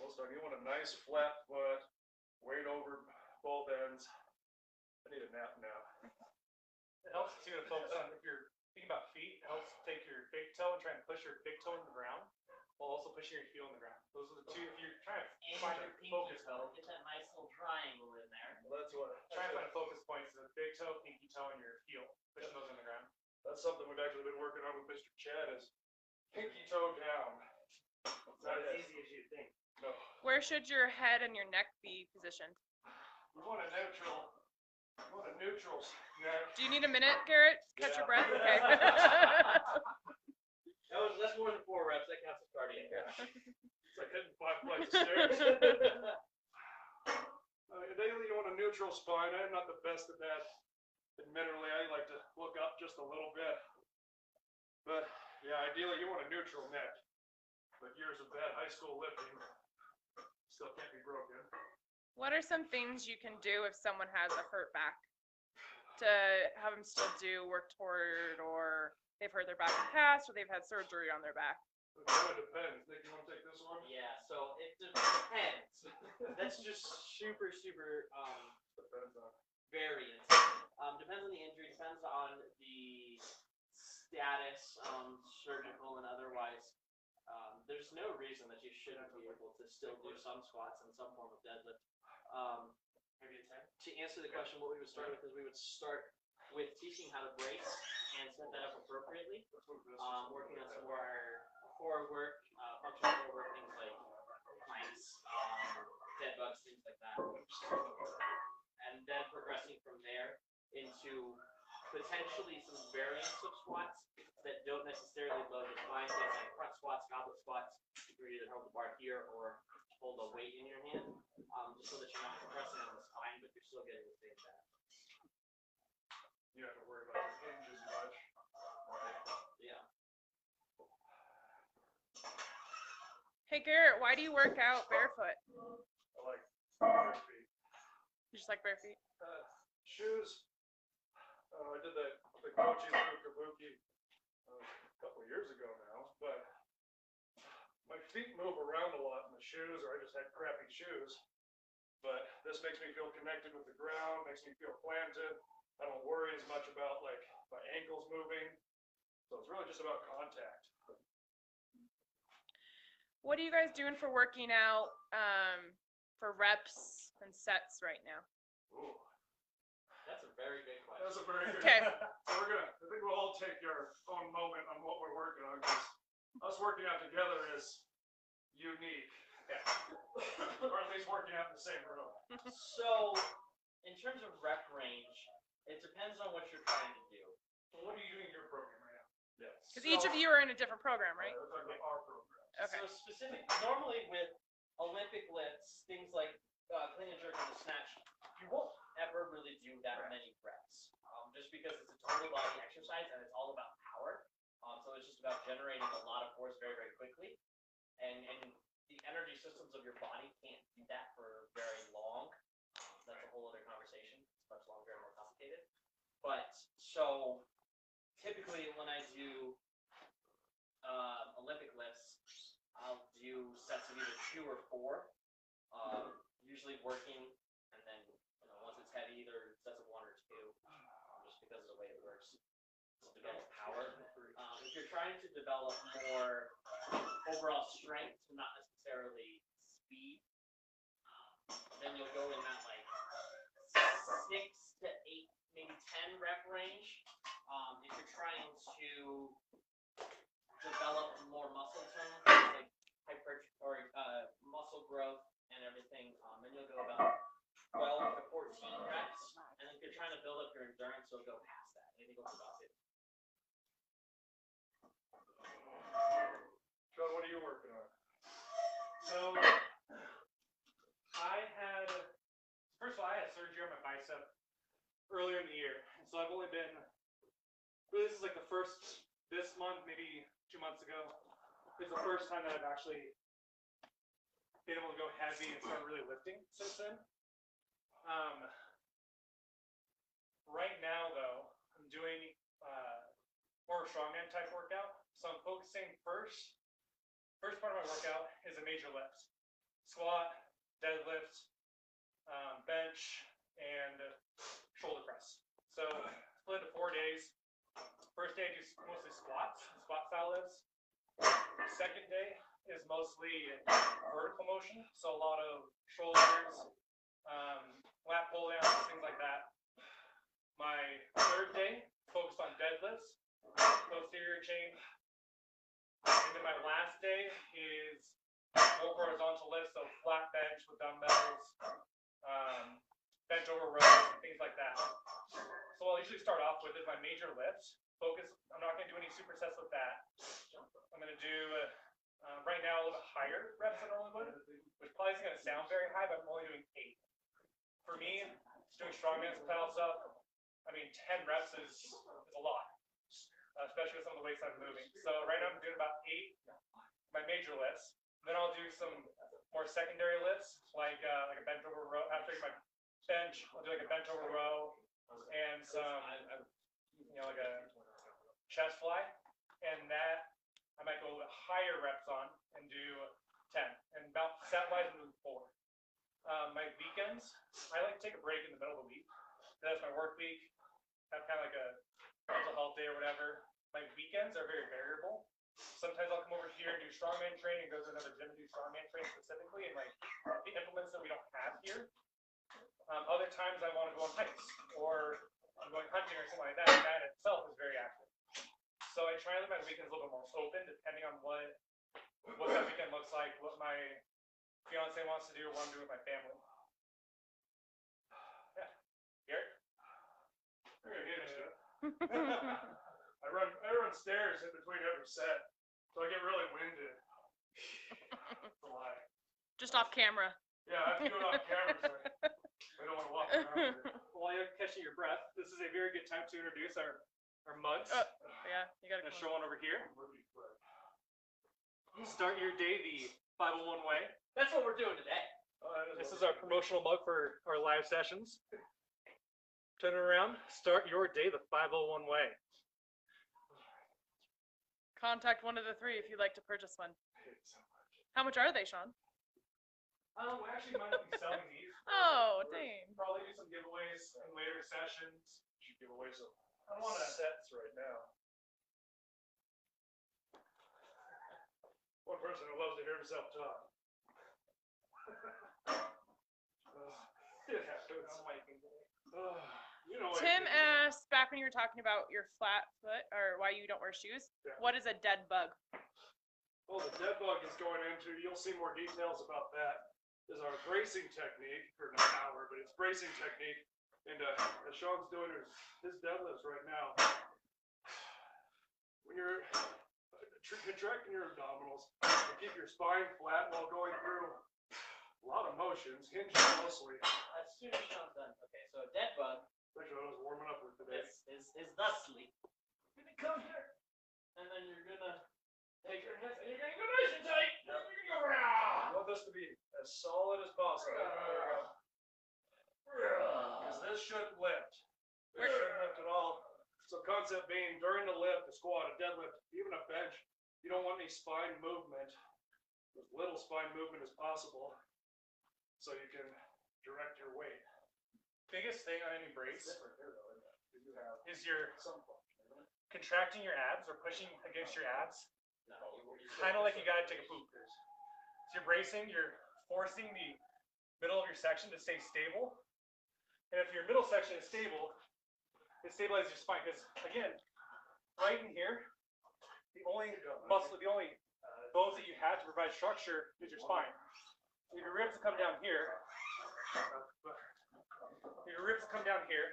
most of you want a nice flat foot, weight over both ends. I need a nap now. It helps too to focus on, if you're thinking about feet, it helps to take your big toe and try and push your big toe in the ground while also pushing your heel in the ground. Those are the two, if you're trying to And find your a pinky focus toe. point, Get that nice little triangle in there. Well, that's what. try and find a focus point, so the big toe, pinky toe, and your heel, pushing those in the ground. That's something we've actually been working on with Mr. Chad is pinky toe down. It's not as easy as you think. No. Where should your head and your neck be positioned? We want a neutral. We want a neutral neck. Do you need a minute, Garrett? Catch your breath? Okay. That's more than 4 reps. That counts as cardio. It's like hitting 5 flights of stairs. Daily, you want a neutral spine. I'm not the best at that. Admittedly, I like to look up just a little bit. But yeah, ideally, you want a neutral neck. But years of bad high school lifting still can't be broken. What are some things you can do if someone has a hurt back to have them still do work toward, or they've hurt their back in the past, or they've had surgery on their back? It kind of depends. Nick, you want to take this one? Yeah, so it depends. That's just super Depends on. variant. Depends on the injury, depends on the status, surgical and otherwise. There's no reason that you shouldn't be able to still do some squats and some form of deadlift. Maybe a 10? To answer the question, what we would start with is we would start with teaching how to brace and set that up appropriately. Let's move this. Working on some more core work, functional core work, things like planks, dead bugs, things like that. And then progressing from there into potentially some variants of squats that don't necessarily load the spine, things like front squats, goblet squats, where you either hold the bar here or hold a weight in your hand, just so that you're not compressing on the spine, but you're still getting the same back. You don't have to worry about your hinge as much. Hey Garrett, why do you work out barefoot? I like bare feet. You just like bare feet? Shoes. I did the Kochi Kabuki a couple of years ago now, but my feet move around a lot in the shoes, or I just had crappy shoes. But this makes me feel connected with the ground, makes me feel planted. I don't worry as much about like my ankles moving. So it's really just about contact. What are you guys doing for working out for reps and sets right now? Ooh, That's a very good question. that's a very good. Okay. So I think we'll all take our own moment on what we're working on, because us working out together is unique. Yeah. Or at least working out in the same room. So, in terms of rep range, it depends on what you're trying to do. So what are you doing in your program right now? Yes. Because each of you are in a different program, right? We're talking about our program. Okay. So normally with Olympic lifts, things like clean and jerk and the snatch, you won't ever really do that many reps, just because it's a total body exercise and it's all about power. So it's just about generating a lot of force very, very quickly, and the energy systems of your body can't do that for very long. That's a whole other conversation. It's much longer and more complicated. But so typically when I do Olympic lifts, I'll do sets of either 2 or 4, usually working, and then once it's heavy, either sets of 1 or 2, just because of the way it works to develop power. If you're trying to develop more overall strength, not necessarily speed, then you'll go in that like 6 to 8, maybe 10 rep range. If you're trying to develop more muscle tone, like muscle growth and everything, then you'll go about 12 to 14 reps. And if you're trying to build up your endurance, you'll go past that. Anything goes about 50. John, what are you working on? So first of all, I had surgery on my bicep earlier in the year. And so I've only been, really this is like this month, maybe 2 months ago, is the first time that I've actually been able to go heavy and start really lifting since then. Right now though, I'm doing more strongman type workout. So I'm focusing first part of my workout is a major lift. Squat, deadlift, bench, and shoulder press. So split into 4 days. First day I do mostly squat style lifts. Second day is mostly vertical motion, so a lot of shoulders, lat pull downs, things like that. My third day focused on deadlifts, posterior chain, and then my last day is more horizontal lifts, so flat bench with dumbbells, bench over rows, and things like that. So what I'll usually start off with is my major lifts. I'm not going to do any supersets with that. I'm going to do, right now, a little bit higher reps than I normally would, which probably isn't going to sound very high, but I'm only doing 8. For me, just doing strongman style stuff, 10 reps is a lot, especially with some of the weights I'm moving. So right now I'm doing about 8, my major lifts. Then I'll do some more secondary lifts, like a bench over row. After my bench, I'll do like a bench over row and some, like a chest fly, and that I might go a little bit higher reps on and do 10. And about set wise, I'm doing 4. My weekends, I like to take a break in the middle of the week. That's my work week. Have kind of like a mental health day or whatever. My weekends are very variable. Sometimes I'll come over here and do strongman training, and go to another gym and do strongman training specifically, and like the implements that we don't have here. Other times I want to go on hikes, or I'm going hunting or something like that, and that in itself is very active. So I try to let my weekends a little bit more open, depending on what that weekend looks like, what my fiance wants to do, or what I'm doing with my family. Yeah. Garrett? Very good. I run stairs in between every set, so I get really winded. That's a lie. Just off camera. Yeah, I have to do it on camera, so I don't want to walk around here. While you're catching your breath, this is a very good time to introduce our mugs. Yeah, you gotta I'm going to come show one over here. Start your day the 501 way. That's what we're doing today. This is our promotional mug for our live sessions. Turn it around. Start your day the 501 way. Contact one of the three if you'd like to purchase one. Thank you so much. How much are they, Sean? We actually might be selling these. Oh, dang. Probably do some giveaways in later sessions. Should give away some I don't want to. sets right now. One person who loves to hear himself talk. It happens. You know what Tim I mean. asked back when you were talking about your flat foot or why you don't wear shoes. Yeah. What is a dead bug? Oh, the dead bug is going into, you'll see more details about that, is our bracing technique, or not our, but it's bracing technique. And as Sean's doing his deadlifts right now, when you're contracting your abdominals, you keep your spine flat while going through a lot of motions, hinging mostly. As soon as Sean's done. Okay, so a dead bug That's what I was warming up with today. is thusly. You're gonna come here, and then you're gonna take your hands, and you're gonna go nice and tight. Yep. And you're gonna go rah. I want this to be as solid as possible. Because this shouldn't lift. This shouldn't lift at all. So concept being, during the lift, a squat, a deadlift, even a bench, you don't want any spine movement. As little spine movement as possible, so you can direct your weight. Biggest thing on any brace You have is your some contracting your abs or pushing against your abs. Kind of like you gotta take a poop. So you're bracing, you're forcing the middle of your section to stay stable. And if your middle section is stable, it stabilizes your spine. Because again, right in here, the only muscle, the only bones that you have to provide structure is your spine. So your ribs come down here. Your ribs come down here.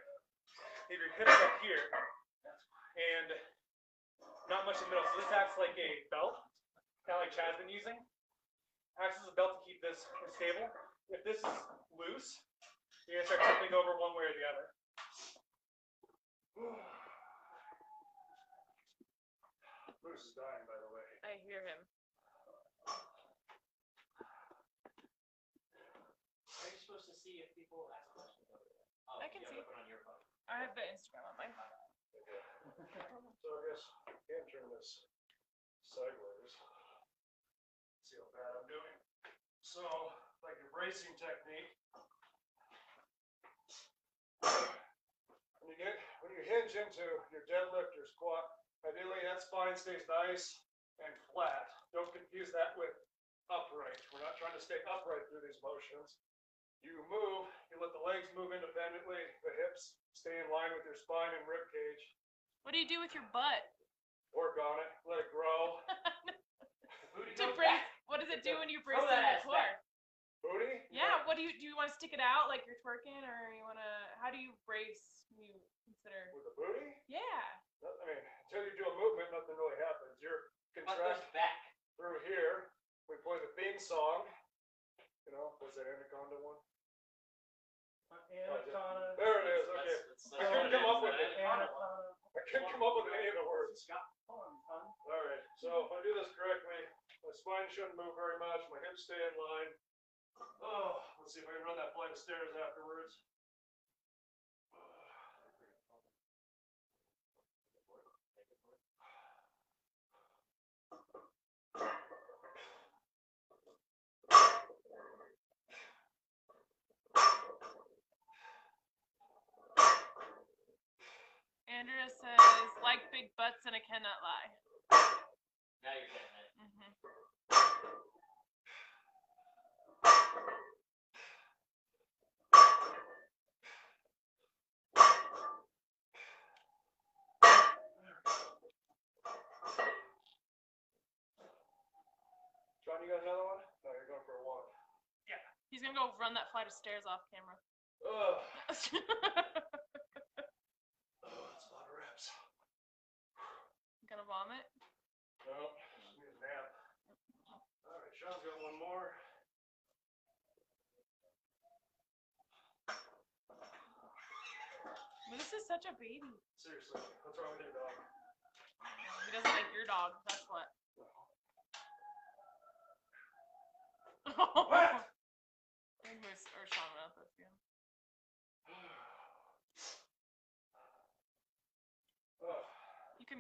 You have your hips up here. And not much in the middle. So this acts like a belt, kind of like Chad's been using. Acts as a belt to keep this stable. If this is loose, you're gonna start tipping over one way or the other. Bruce is dying, by the way. I hear him. Are you supposed to see if people ask questions over there? Oh, I can you have see. it on your phone. I have the Instagram on my phone. So I guess I can turn this sideways. See how bad I'm doing. So, like your bracing technique. When you hinge into your deadlift or squat, ideally that spine stays nice and flat. Don't confuse that with upright. We're not trying to stay upright through these motions. You move, you let the legs move independently, the hips stay in line with your spine and rib cage. What do you do with your butt? Work on it, let it grow. Booty To goes brace, back. what does it do when you brace Throw it in that the ass core? back. Booty? Yeah, what do you want to stick it out like you're twerking, or you want to? How do you brace? You consider? With the booty? Yeah. I mean, until you do a movement, nothing really happens. You're Butt goes contract back. through here. We play the theme song. You know, was that Anaconda one? Anaconda. There it is. Okay. I couldn't come up with it. Anaconda. I couldn't come up with any of the words. Scott Pond, huh? All right. So if I do this correctly, my spine shouldn't move very much. My hips stay in line. Oh, let's see if I can run that flight of stairs afterwards. Andrea says, like big butts and I cannot lie. Now you're getting it. John, you got another one? No, you're going for a walk. He's gonna go run that flight of stairs off camera. Ugh. Oh, that's a lot of reps. Gonna vomit? No, just need a nap. All right, Sean's got one more. This is such a baby. Seriously, what's wrong with your dog? He doesn't like your dog. That's what.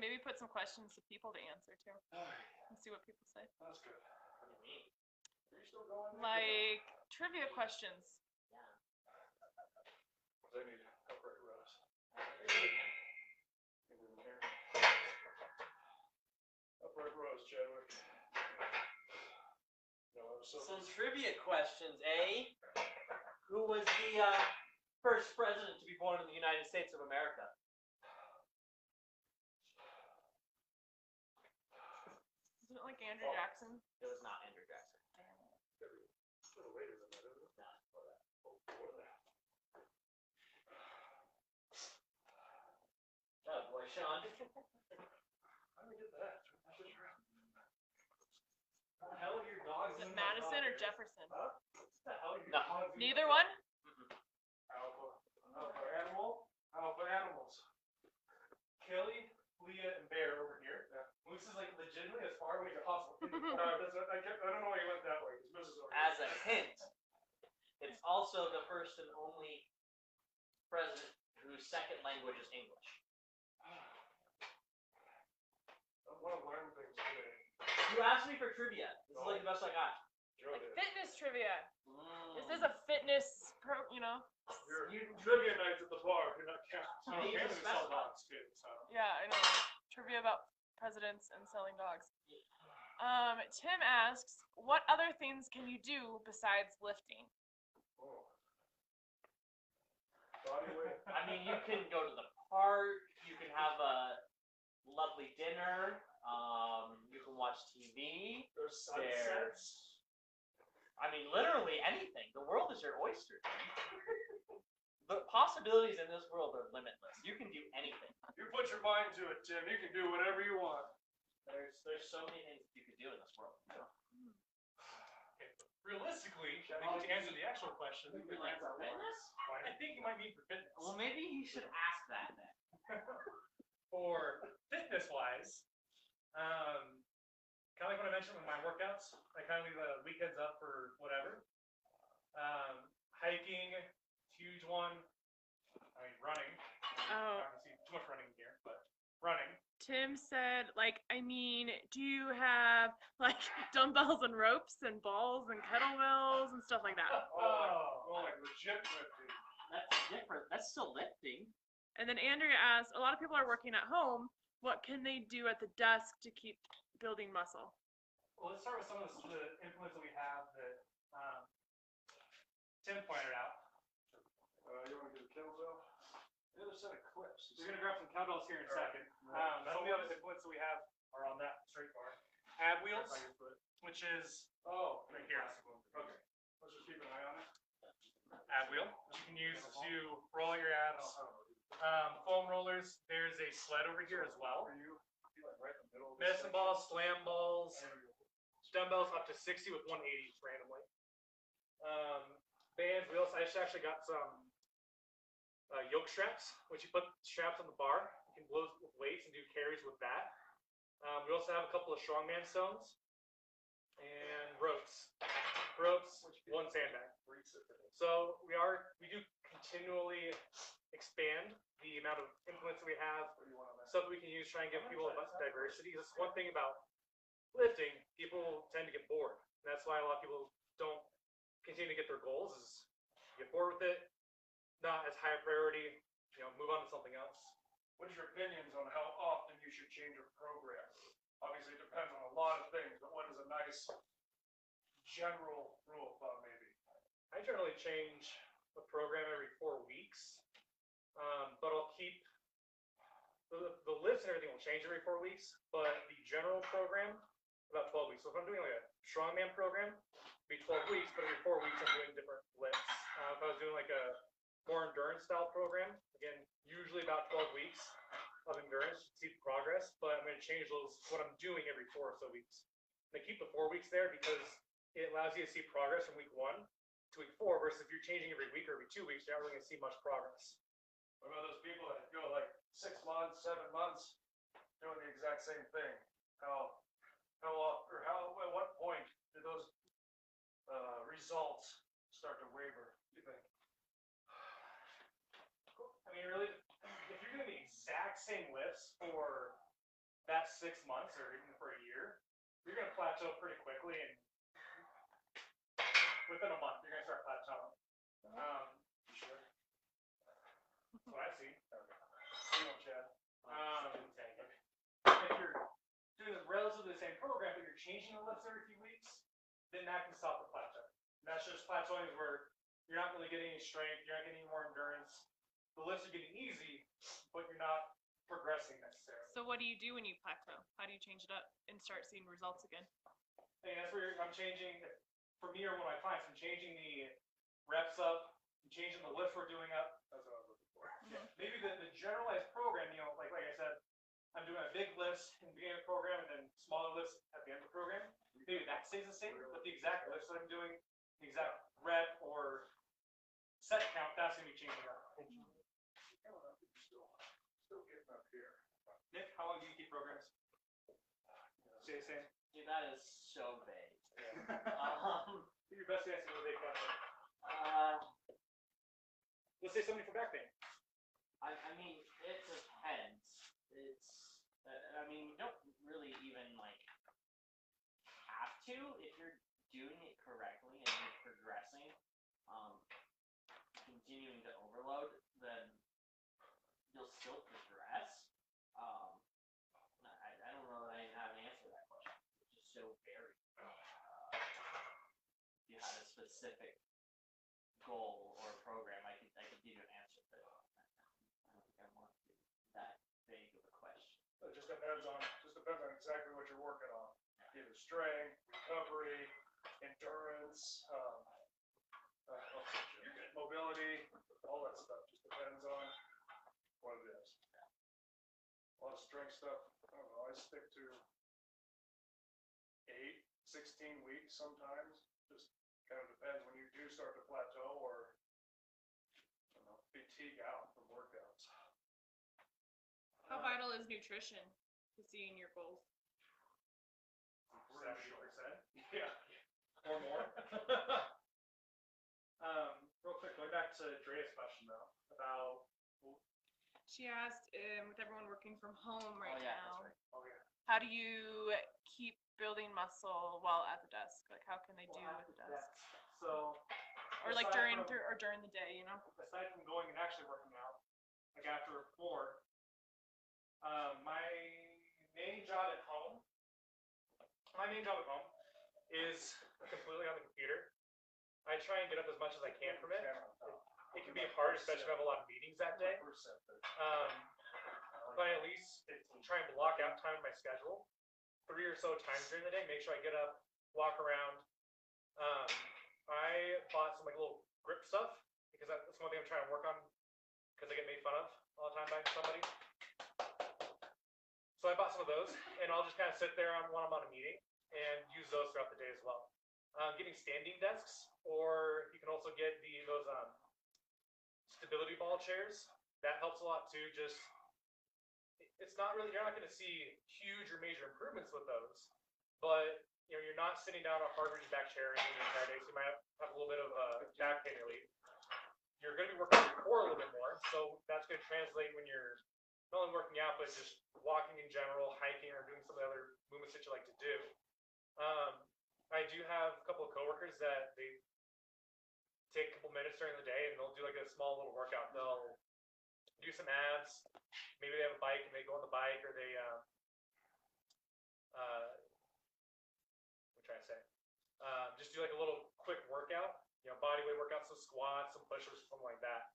maybe put some questions to people to answer too, and see what people say. That's good. What do you mean? Are you still going? Like trivia questions. They need upright rows. Upright rows, Chadwick. No, Some trivia questions, eh? Who was the first president to be born in the United States of America? Isn't it like Andrew Jackson? It was not Andrew Jackson. a little later than that, isn't it? No, before that. Oh, before that. Oh boy, Sean. How did we get that? What the hell are your dogs? Is it in my Madison or dog? Jefferson? Huh? What the hell are your No. dogs in Neither my one? Alpha. Alpha animal. Alpha animals. Kelly, Leah, and Bear over here. Yeah. Moose is like legitimately as far away as possible. I don't know why you went that way, because Mrs. over As a hint, it's also the first and only president whose second language is English. I want to learn things today. You asked me for trivia. This is like the best I got. Joe Like did. fitness trivia. Mm. This is a fitness you know? Your You- trivia nights at the bar do not count. You need to Can't even sell specify. dogs, too, so. Yeah, I know. Trivia about presidents and selling dogs. Tim asks, what other things can you do besides lifting? Oh. Body weight. I mean, you can go to the park. You can have a lovely dinner. You can watch TV. There's There's- sunsets. I mean, literally anything. The world is your oyster. The possibilities in this world are limitless. You can do anything. You put your mind to it, Tim. You can do whatever you want. There's so many things you could do in this world. Realistically, I think to answer the actual question, Like for fitness? I think you might mean for fitness. Well, maybe you should ask that then. For fitness wise, kind of like what I mentioned with my workouts, I kind of leave the weekends up for whatever. Hiking, huge one. I mean, running. Oh. I don't see too much running here, but running. Tim said, do you have like dumbbells and ropes and balls and kettlebells and stuff like that? Oh, like legit lifting. That's different. That's still lifting. And then Andrea asked, a lot of people are working at home. What can they do at the desk to keep building muscle? Well, let's start with some of the implements that we have that Tim pointed out. You want to get a kettlebell? The other set of clips. We're gonna grab some kettlebells here in a second. Right. Some of the other implements that we have are on that straight bar. Ab wheels, which is Oh, right here. okay. Let's just keep an eye on it. Ab wheel, which you can use to roll your abs. Foam rollers. There's a sled over here as well. Are you like right in the middle of Medicine balls, slam balls, dumbbells up to 60 with 180 randomly. Bands. We also actually got some yoke straps, which you put straps on the bar. You can blow with weights and do carries with that. We also have a couple of strongman stones and ropes. Ropes, one sandbag. So we do continually expand the amount of implements that we have, stuff that we can use, try and give people a bunch of diversity. That's one thing about lifting, people tend to get bored. And that's why a lot of people don't continue to get their goals, is get bored with it, not as high a priority, move on to something else. What's your opinions on how often you should change a program? Obviously, it depends on a lot of things, but what is a nice general rule of thumb, maybe? I generally change the program every 4 weeks, but I'll keep the lifts and everything will change every 4 weeks, but the general program about 12 weeks. So if I'm doing like a strongman program, it'd be 12 weeks, but every 4 weeks I'm doing different lifts. If I was doing like a more endurance style program, again, usually about 12 weeks of endurance to see progress, but I'm going to change what I'm doing every 4 or so weeks. I keep the 4 weeks there because it allows you to see progress from week 1 to week 4, versus if you're changing every week or every 2 weeks, you're not really going to see much progress. What about those people that go like 6 months, 7 months, doing the exact same thing? At what point do those results start to waver, do you think? I mean, really, if you're doing the exact same lifts for that 6 months or even for a year, you're gonna plateau pretty quickly, and within a month, you're gonna start plateauing. Sure. That's what I see. You know, Chad. If you're doing the relatively the same program, but you're changing the lifts every few weeks, then that can stop the plateau. And that's just plateauing is where you're not really getting any strength, you're not getting any more endurance. The lifts are getting easy, but you're not progressing necessarily. So what do you do when you plateau? How do you change it up and start seeing results again? And that's where I'm changing, for me or one of my clients, I'm changing the reps up, I'm changing the lifts we're doing up. That's what I was looking for. Maybe the generalized program, you know, like I said, I'm doing a big lifts in the beginning of the program and then smaller lifts at the end of the program. Maybe that stays the same, but the exact lifts that I'm doing, the exact rep or set count, that's gonna be changing up. Still getting up here. Nick, how long do you keep programs? Stay the same? Dude, that is so vague. Do your best answer to the big question. Let's say somebody for back pain. I mean, it depends. I mean, you don't really even like have to if you're doing it correctly and you're progressing, continuing to overload, then you'll still progress. I don't know that I even have an answer to that question. It's just so varied. If you had a specific goal or program, I could give you an answer, but I don't think I want to do that vague of a question. It just depends on exactly what you're working on. Either strength, recovery, endurance, mobility, all that stuff. Just depends on what it is. A lot of strength stuff, I don't know, I stick to 8, 16 weeks sometimes. Just kind of depends when you do start to plateau or fatigue out from workouts. How vital is nutrition to seeing your goals? 70%. Yeah. Or more. Real quick, going back to Drea's question though, about She asked, with everyone working from home right Oh, yeah, now, that's right. how do you keep building muscle while at the desk? Like, how can they do at the desk? So, Or like aside during the day, you know? aside from going and actually working out, like after 4, my main job at home is completely on the computer. I try and get up as much as I can from it. It can be hard, especially if I have a lot of meetings that day. But at least try and block out time in my schedule, 3 or so times during the day. Make sure I get up, walk around. I bought some like little grip stuff because that's one thing I'm trying to work on because I get made fun of all the time by somebody. So I bought some of those, and I'll just kind of sit there when I'm on a meeting and use those throughout the day as well. Getting standing desks, or you can also get those stability ball chairs. That helps a lot too. Just it's not really, you're not going to see huge or major improvements with those, but you're not sitting down a hard rigid back chair the entire day, so you might have a little bit of back pain relief. You're going to be working on your core a little bit more, so that's going to translate when you're not only working out, but just walking in general, hiking, or doing some of the other movements that you like to do. I do have a couple of coworkers that they take a couple minutes during the day and they'll do like a small little workout. They'll do some abs. Maybe they have a bike and they go on the bike, or they what try to say? Just do like a little quick workout, body weight workout, some squats, some push-ups, something like that.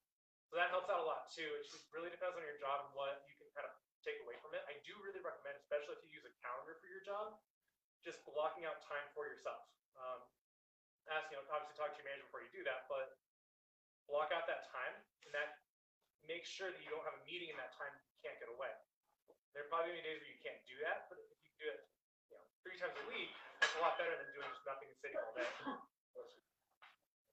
So that helps out a lot too. It just really depends on your job and what you can kind of take away from it. I do really recommend, especially if you use a calendar for your job, just blocking out time for yourself. Obviously talk to your manager before you do that, but block out that time, and that makes sure that you don't have a meeting in that time you can't get away. There are probably many days where you can't do that, but if you do it 3 times a week, it's a lot better than doing just nothing and sitting all day. I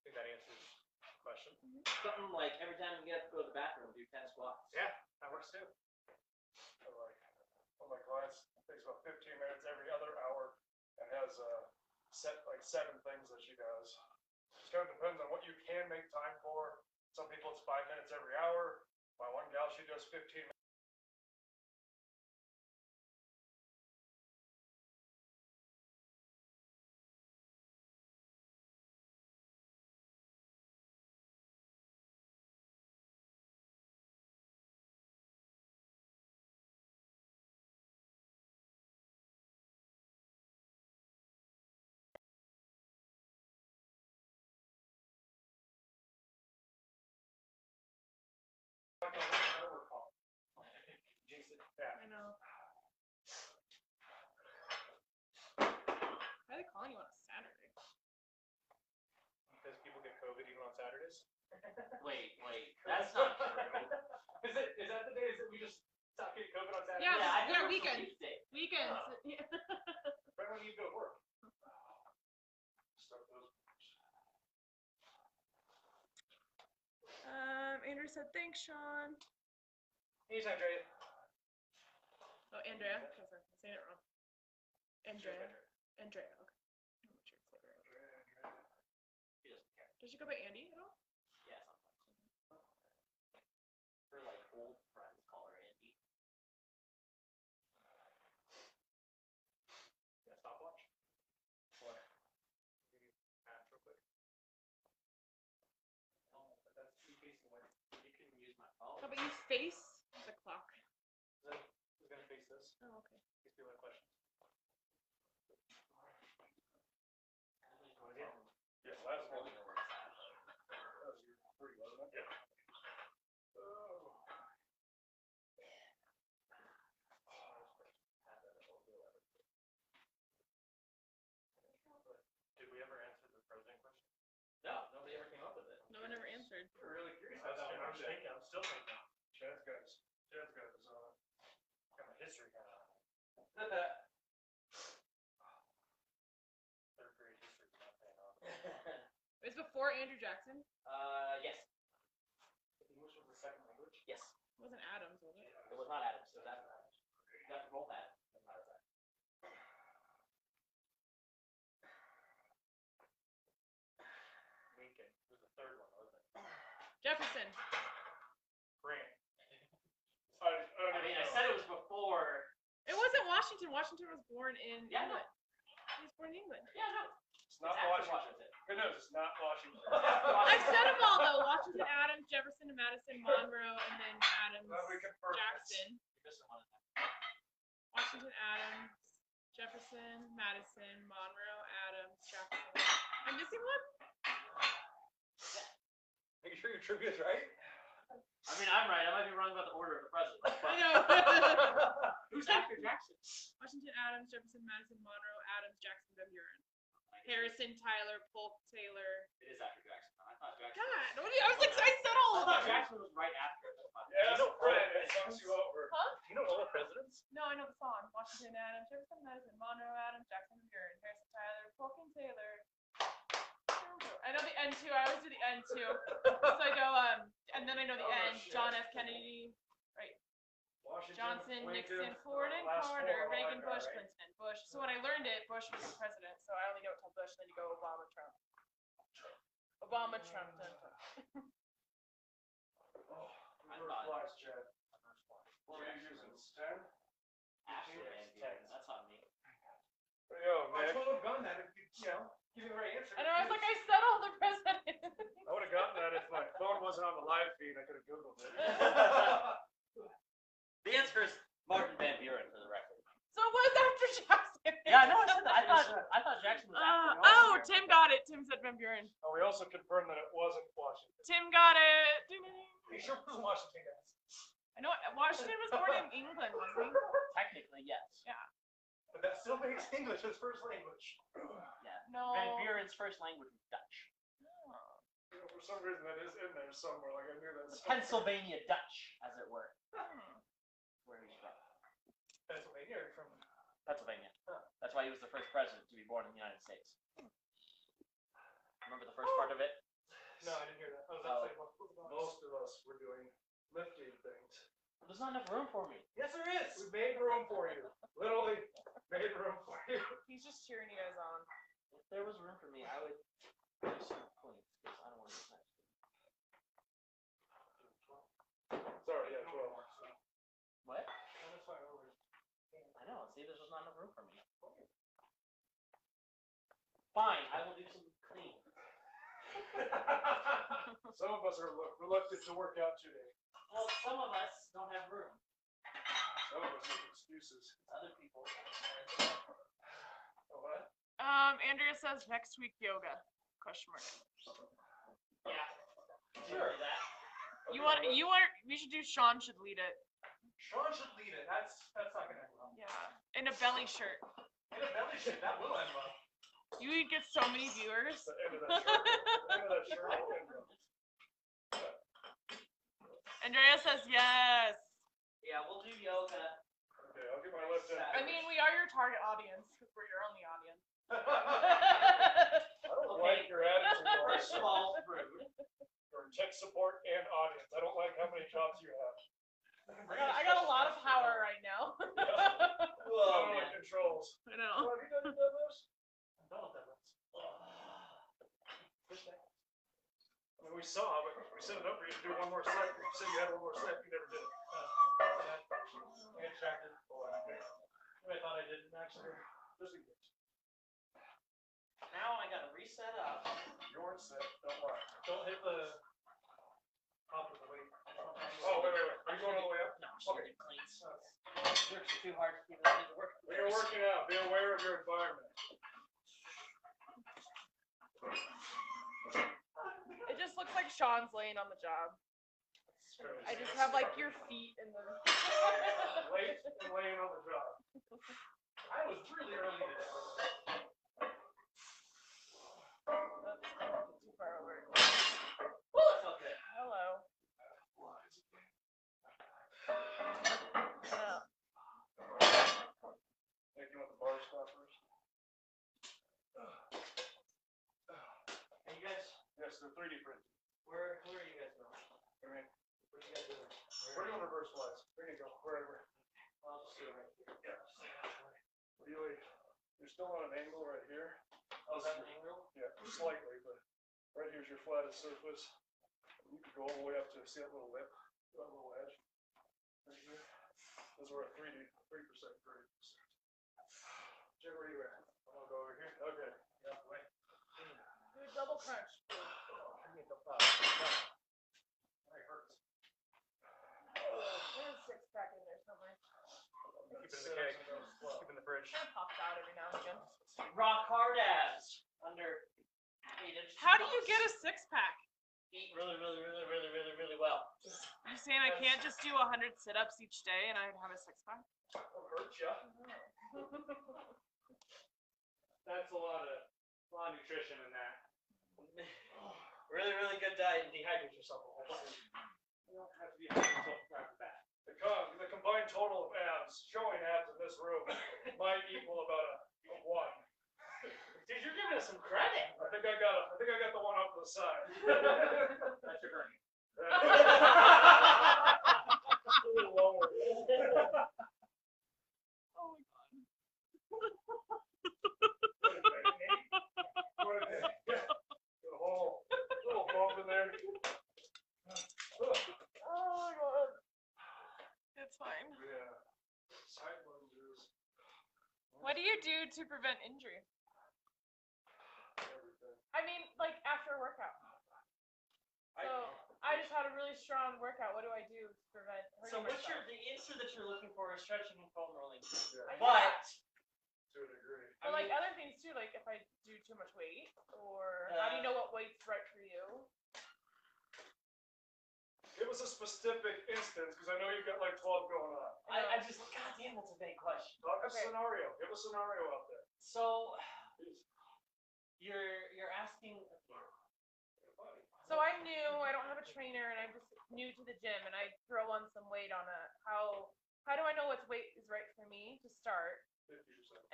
think that answers the question. Something like every time you get up to go to the bathroom, do 10 squats. Yeah, that works too. One of my clients takes about 15 minutes every other hour and has set like 7 things that she does. Just kind of depends on what you can make time for. Some people it's 5 minutes every hour. My one gal, she does 15 minutes. another work call. Jinx it. Yeah. I know. Why are they calling you on a Saturday? Because people get COVID even on Saturdays. Wait, that's not true. Is that the days that we just stop getting COVID on Saturdays? Yeah, I yeah, thought it was a weekends. weekday. Weekends. Oh. Yeah. Right when you go to work. Start those. Andrew said thanks, Sean. Anytime, Dre. Oh, Andrea, because I'm saying it wrong. Andrea. Andrea. Okay. I'm not sure it's right. He doesn't care. Does she go by Andy at all? Yeah, sometimes. Her like old friends call her Andy. Yeah, stopwatch. What? Match real quick. Oh, but that's too facing away. You can use my phone. How about you face the clock? Who's gonna face this? Oh, okay. These people have questions. Yeah. Yes, last one. That was your Pretty low, wasn't it? Yeah. Oh. Did we ever answer the president question? No, nobody ever came up with it. No one ever answered. We're really curious. I'm still thinking. Chad's got his on. Got my history hat on. Third grade history is not paying off. It was before Andrew Jackson. Yes. English was the second language. Yes. It wasn't Adams, was it? It was not Adams. It was after Adams. You have to roll that. As a matter of fact. Lincoln was the third one, wasn't it? Jefferson. Grant. I mean, I said it was before. It wasn't Washington. Washington was born in Yeah, no. England. He was born in England. Yeah, no. It's not after Washington. Good news, it's not Washington. I've said them all though. Washington, Adams, Jefferson, Madison, Monroe, and then Adams, Well, we confirmed this. Jackson. You're missing one of them. Washington, Adams, Jefferson, Madison, Monroe, Adams, Jackson. I'm missing one? Are you sure your trivia's right? I mean, I'm right. I might be wrong about the order of the president. I know. Who's after Jackson? Washington, Adams, Jefferson, Madison, Monroe, Adams, Jackson, Van Buren. Harrison, Tyler, Polk, Taylor. It is after Jackson. I thought Jackson. God, what do you, I was like, I said all I of thought them. Jackson was right after. Yeah, I know Fred, it sucks you over. Huh? Do you know all the presidents? No, I know the song. Washington, Adams, Jefferson, Madison, Monroe, Adams, Jackson, Van Buren, Harrison, Tyler, Polk, and Taylor. I know the end too. I always do the end too. So I go, and then I know the Oh, end. shit. John F. Kennedy, Washington, Johnson, Lincoln, Nixon, Ford, and last four, Carter, all Reagan, like that, Bush, right? Clinton, Bush. So when I learned it, Bush was the president. So I only know it till Bush. Then you go Obama, Trump. Obama, Trump. Dun, dun. Oh, I reverse thought- flies, Chad. What are you using, 10? After Van Buren. That's on me. There you go, I Nick. would have done that if you know, give me the right answer. I know. I was like, I said all the presidents. I would have gotten that if my phone wasn't on the live feed. I could have Googled it. The answer is Martin Van Buren, for the record. So it was after Jackson. Yeah, no, I said that. I thought Jackson was after. Oh, Tim got it. Tim said Van Buren. Oh, we also confirmed that it wasn't Washington. Tim got it. You sure it was Washington, guys? I know Washington was born in England, wasn't he? Technically, yes. But that still makes English his first language. Yeah. No. Van Buren's first language was Dutch. You know, for some reason that is in there somewhere. Like I knew that. Pennsylvania Dutch, as it were. Where he's from. Pennsylvania or from? Pennsylvania. That's why he was the first president to be born in the United States. Remember the first part of it? No, I didn't hear that. I was Oh. saying most of us were doing lifting things. Well, there's not enough room for me. Yes, there is. We made room for you. Literally made room for you. He's just cheering you guys on. If there was room for me, I would do some points because I don't want to get next. Sorry, yeah, 12. What? That's fine. No worries. I know. See, there's just not enough room for me. Fine, I will do some clean. Some of us are reluctant to work out today. Well, some of us don't have room. Some of us make excuses. Other people. Oh, what? Andrea says next week yoga. Question mark. Yeah. Sure. That. We should do Sean should lead it. Sean should lead it. That's not gonna end well. Yeah. In a belly shirt. In a belly shirt, that will end well. You would get so many viewers. The end of that shirt. The end of that shirt will end well. Andrea says yes. Yeah, we'll do yoga. Okay, I'll get my left hand. I mean, we are your target audience because we're your only audience. I don't like your attitude. First of all, rude. Your tech support and audience. I don't like how many jobs you have. I got a lot of power right now. Whoa, Not only man. controls. I know. Oh, have you done your deadlifts? I'm done with deadlifts. I mean, we saw, but we set it up for you to do one more set. You said you had one more set. You never did it. I got distracted. I thought I didn't actually. Just in case. Now I gotta reset up. You weren't set. Don't worry. Don't hit the top of the weight. Oh, wait. Are you going all the way up? No, Okay. it cleans. Works too hard to keep it in the work. When you're working out, be aware of your environment. It just looks like Sean's laying on the job. I just have like your feet in the. Late and laying on the job. I was really early today. Too far over. Well, that felt good. Hello. Yeah. Hey, you want the bar stop first? Are you guys? Yes, they're 3D printed. Who are you guys going? I mean, What are you guys doing? we're doing reverse flies. There you go. Wherever. I'll just do it right here. Yeah. Really, you're still on an angle right here. Oh, is that an angle? Yeah, slightly, but right here's your flattest surface. You could go all the way up to see that little lip, that little edge. Right here. Those were a 3% grade. Jen, where you at? I'm gonna go over here. Okay. Yeah, wait. Do a double crunch. That hurts. There's a six pack in there somewhere. Keep it in the keg. Keep it in the fridge. Kind of pops out every now and again. Rock hard abs under 8 inches. How do you get a six pack? Eat really well. You saying I can't just do 100 sit-ups each day and I'd have a six pack? That'll hurt ya. That's a lot of nutrition in that. Really good diet and dehydrate yourself a whole bunch. You don't have to be 100% right back. The combined total of abs, showing abs in this room, might equal about a 1. Dude, you're giving us some credit. I think I got the one up to the side. That's your hernia. A little lower. Oh my god. Got a whole little bump in there. Oh my god. It's fine. Yeah. Side lunges. What do you do to prevent injury? Everything. I mean, like after a workout. So I just had a really strong workout. What do I do to prevent So hurting what myself? the answer that you're looking for is stretching and foam rolling. Yeah, But to a degree. But like other things too, like if I do too much weight, or how do you know what weight's right for you? It was a specific instance because I know you've got like 12 going on. I just, goddamn, that's a big question. Talk a Okay. scenario. Give a scenario out there. So you're asking. So I'm new. I don't have a trainer, and I'm just new to the gym, and I throw on some weight on a how do I know what weight is right for me to start? 50%.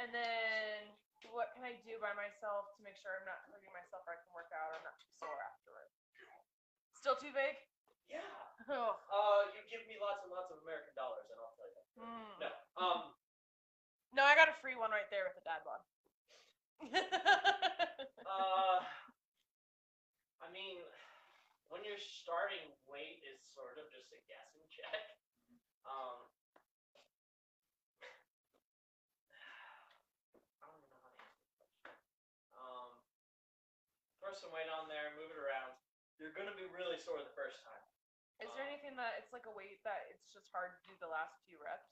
And then what can I do by myself to make sure I'm not hurting myself or I can work out or I'm not too sore afterwards? Still too big? Yeah. Oh. You give me lots and lots of American dollars, and I'll tell you. Mm. No. No, I got a free one right there with a dad bod. I mean, when you're starting, weight is sort of just a guessing check. I don't even know how to answer this question. Throw some weight on there, move it around. You're gonna be really sore the first time. Is there anything that it's like a weight that it's just hard to do the last few reps?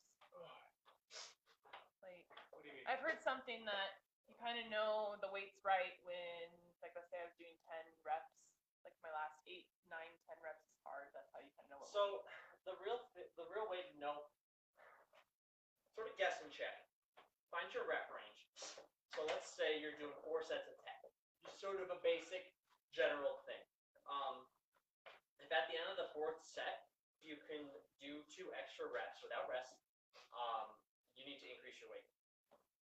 Like, What do you mean? I've heard something that you kind of know the weight's right when, like, let's say I was doing 10 reps, like my last 8, 9, 10 reps is hard. That's how you kind of know what. So the real way to know, sort of guess and check. Find your rep range. So let's say you're doing 4 sets of 10. Just sort of a basic general thing. If at the end of the 4th set you can do 2 extra reps without rest, you need to increase your weight.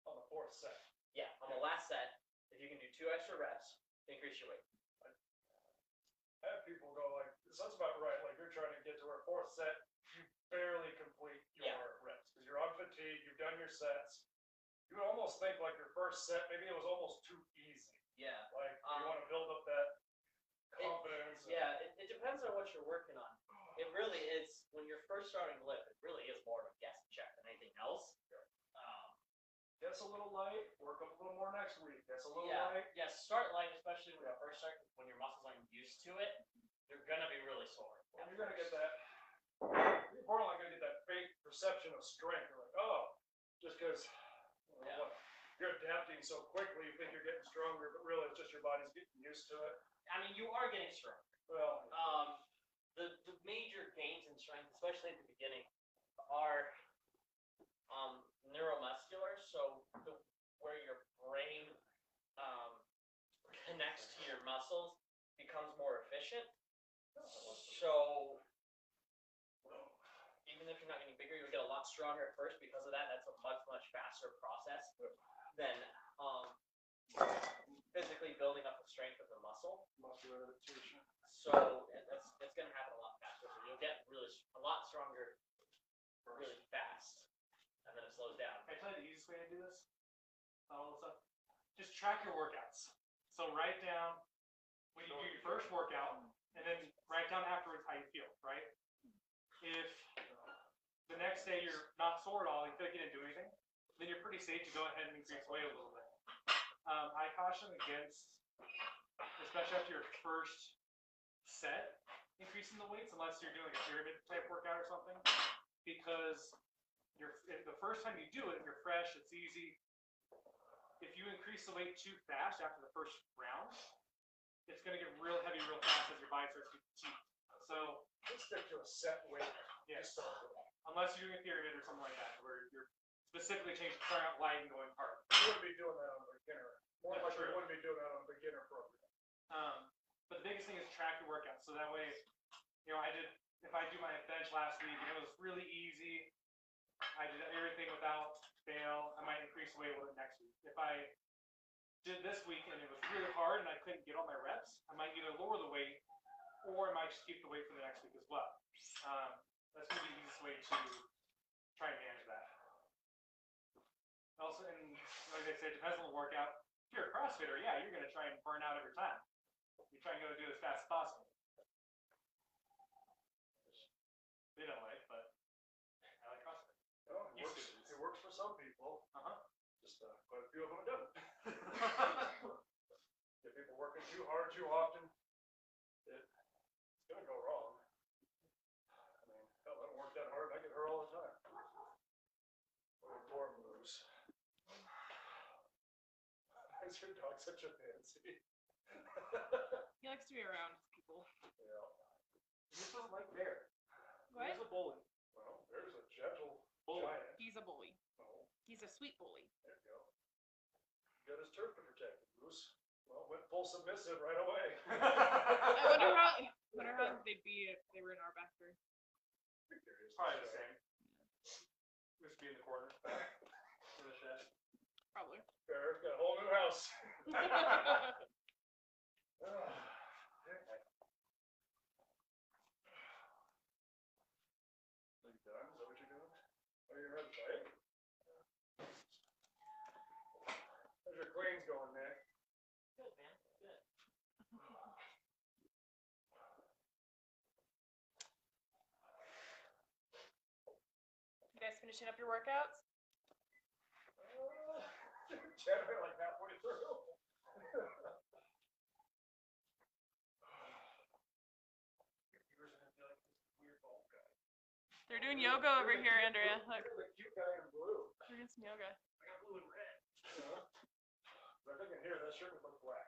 On the 4th set. Yeah, on the last set, if you can do 2 extra reps, increase your weight. I have people go like, that's about right. Like you're trying to get to our 4th set, you barely complete your Yeah. reps because you're on fatigue. You've done your sets. You would almost think like your first set, maybe it was almost too easy. Yeah. Like you want to build up that confidence. Yeah, it depends on what you're working on. It really is, when you're first starting to lift, it really is more of a guess and check than anything else. Guess a little light, work up a little more next week. Guess a little Yeah, light. yeah, start light, especially when you first start, when your muscles aren't used to it, you're gonna be really sore. And you're gonna get that. You're borderline gonna get that fake perception of strength. You're like, oh, just because Yeah. you're adapting so quickly, you think you're getting stronger, but really it's just your body's getting used to it. I mean, you are getting stronger. Well, The major gains in strength, especially at the beginning, are neuromuscular. So where your brain connects to your muscles becomes more efficient. So even if you're not getting bigger, you'll get a lot stronger at first because of that. That's a much faster process than physically building up the strength of the muscle. muscular adaptation. So it's going to happen a lot faster. So you'll get a lot stronger really fast, and then it slows down. Can I tell you the easiest way to do this? All this stuff. Just track your workouts. So write down when you do your first workout, and then write down afterwards how you feel. Right? If the next day you're not sore at all, you feel like you didn't do anything, then you're pretty safe to go ahead and increase weight a little bit. I caution against, especially after your first set, increasing the weights unless you're doing a pyramid type workout or something, because if the first time you do it, you're fresh, it's easy. If you increase the weight too fast after the first round, it's going to get real heavy real fast as your body starts to get fatigued. So Let's stick to a set weight. yes, unless you're doing a pyramid or something like that, where you're specifically changing, starting out light and going hard. You wouldn't be doing that on a beginner. More Yeah, like true. you wouldn't be doing that on a beginner program. But the biggest thing is track your workouts. So that way, if I do my bench last week and it was really easy, I did everything without fail, I might increase the weight with it next week. If I did this week and it was really hard and I couldn't get all my reps, I might either lower the weight or I might just keep the weight for the next week as well. That's going to be the easiest way to try and manage that. Also, and like I said, it depends on the workout. If you're a CrossFitter, yeah, you're going to try and burn out every time. You're trying to go do it as fast as possible. They don't like, but I like CrossFit. Well, Used to. it works for some people. Uh-huh. Just quite a few of them don't. Get people working too hard too often, it's gonna go wrong. I mean, hell, I don't work that hard. I get hurt all the time. What a door moves. Why is your dog such a fancy? He likes to be around people. Yeah. He just doesn't like bear. What? He's a bully. Well, there's a gentle Bully. giant. He's a bully. Oh, He's a sweet bully. there you go. Got his turf to protect, Bruce. Well, went full submissive right away. I wonder how they'd be if they were in our backyard. Probably the same. Just be in the corner. In the shed. Probably. Bear's got a whole new house. Are you done? Is that what you're doing? Are you ready to fight? How's your cleans going, Nick? Good, man. Good. You guys finishing up your workouts? Chad, we're like halfway through. Viewers are gonna be like this weird bald guy. They're doing yoga over here, Andrea. Look, Look at the cute guy in blue. we're doing some yoga. I got blue and red. I think in here that shirt would look black.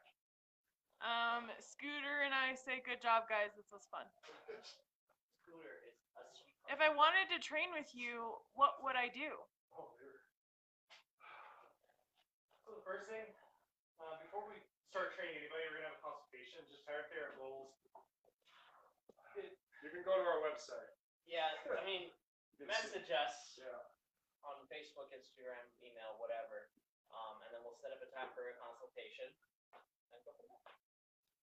Scooter and I say, good job, guys. This was fun. Scooter is a sweetheart. If I wanted to train with you, what would I do? Oh, dear. So the first thing, before we start training anybody, we're gonna have a consultation. Just try to figure out goals. You can go to our website. Yeah, I mean, You can see- message us Yeah. on Facebook, Instagram, email, whatever, and then we'll set up a time for a consultation. And go from there.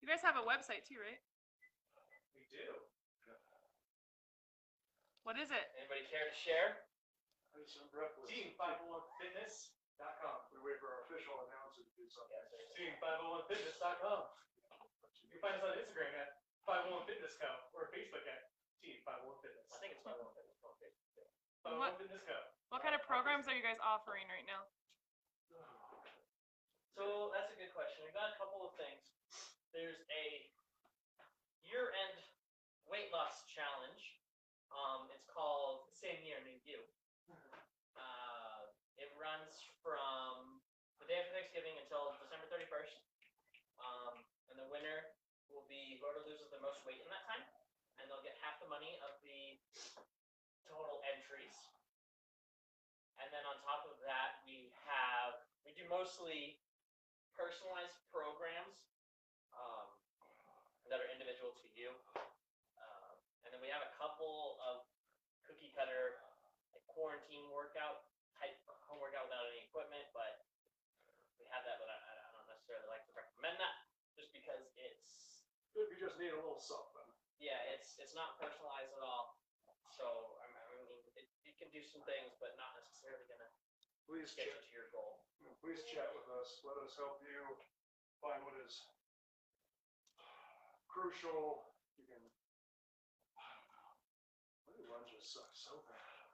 You guys have a website too, right? We do. What is it? Anybody care to share? There's some breathless. Team501fitness.com. We wait for our official announcer to do something. Yes, sir. Team501fitness.com. You can find us on Instagram at 501fitness co or Facebook at Team501fitness. I think it's my one thing. 501fitness co. What kind of programs are you guys offering right now? So that's a good question. We've got a couple of things. There's a year-end weight loss challenge. It's called Same Year, New You. It runs from the day after Thanksgiving until December 31st. And the winner will be whoever loses the most weight in that time. And they'll get half the money of the total entries. And then on top of that, we do mostly personalized programs that are individual to you. And then we have a couple of cookie cutter like quarantine workout type home workout without any equipment, but we have that, but I don't necessarily like to recommend that just because it's If you just need a little something. it's not personalized at all. So I mean it can do some things, but not necessarily gonna Please get chat. you to your goal. Please chat with us. Let us help you find what is crucial. You can. I don't know. Why do lunges suck so bad?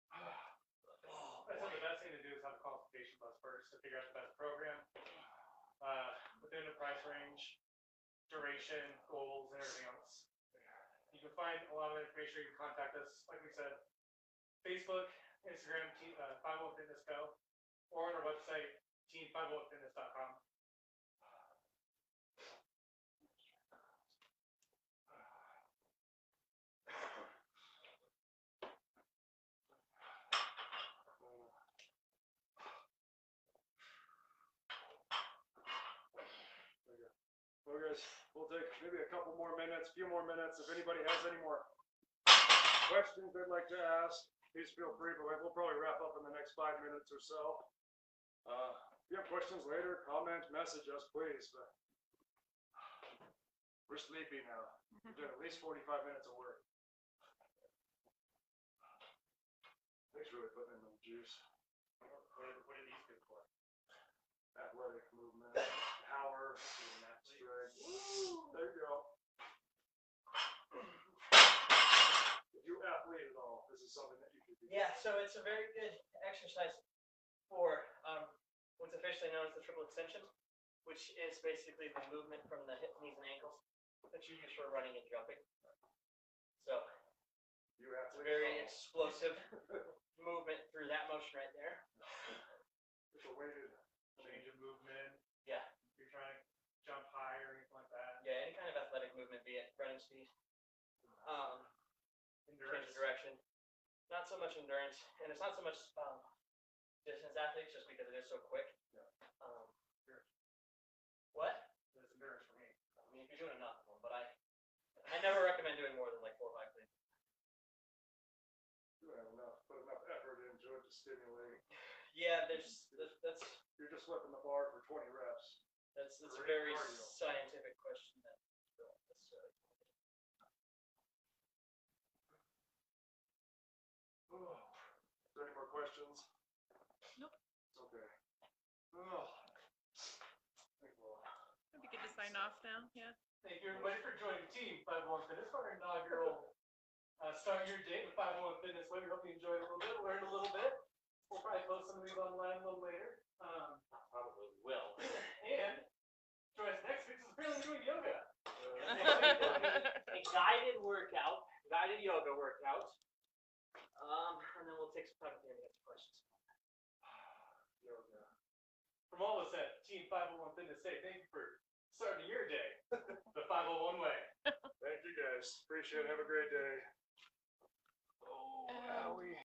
I said the best thing to do is have a consultation with us first to figure out the best program, within the price range, duration, goals, and everything else. You can find a lot of information. You can contact us, like we said, Facebook, Instagram, 501fitness co, or on our website, team501fitness.com. Well, guys, we'll take maybe a couple more minutes, a few more minutes. If anybody has any more questions they'd like to ask, please feel free, but we'll probably wrap up in the next 5 minutes or so. If you have questions later, comment, message us, please. But we're sleepy now. We've done at least 45 minutes of work. Thanks for really putting in the juice. What are these good for? Athletic movement, power, strength. There you go. If you athlete at all, this is something that you could do. Yeah, so it's a very good exercise for what's officially known as the triple extension, which is basically the movement from the hips, knees, and ankles that you use for running and jumping. So You it's a athlete. very explosive movement through that motion right there. It's a weighted. Change of movement. Yeah. If you're trying to jump high or anything like that. Yeah, any kind of athletic movement, be it running speed, change Endurance. of direction. Not so much endurance, and it's not so much distance athletes, just because it is so quick. Yeah. What? That's endurance for me. I mean, if you're doing enough of them, but I never recommend doing more than like 4 or 5 things. You have put enough effort into it to stimulate. Yeah, that's You're just lifting the bar for 20 reps. a Great very cardio. scientific question that don't necessarily. Oh. Is there any more questions? Nope. It's okay. Oh. I think we'll. It'd be good to sign off now. Yeah. Thank you everybody for joining Team 501 Fitness for our inaugural start your day with 501 Fitness. We hope you enjoyed a little bit, learned a little bit. We'll probably post some of these online a little later. Probably will. And join us next week. This is Apparently Doing Yoga. A guided workout, guided yoga workout. And then we'll take some time at the end to get some questions. Yoga. From all of us at Team 501 Fitness, say thank you for Starting your day the 501 way. Thank you guys. Appreciate it. Have a great day. And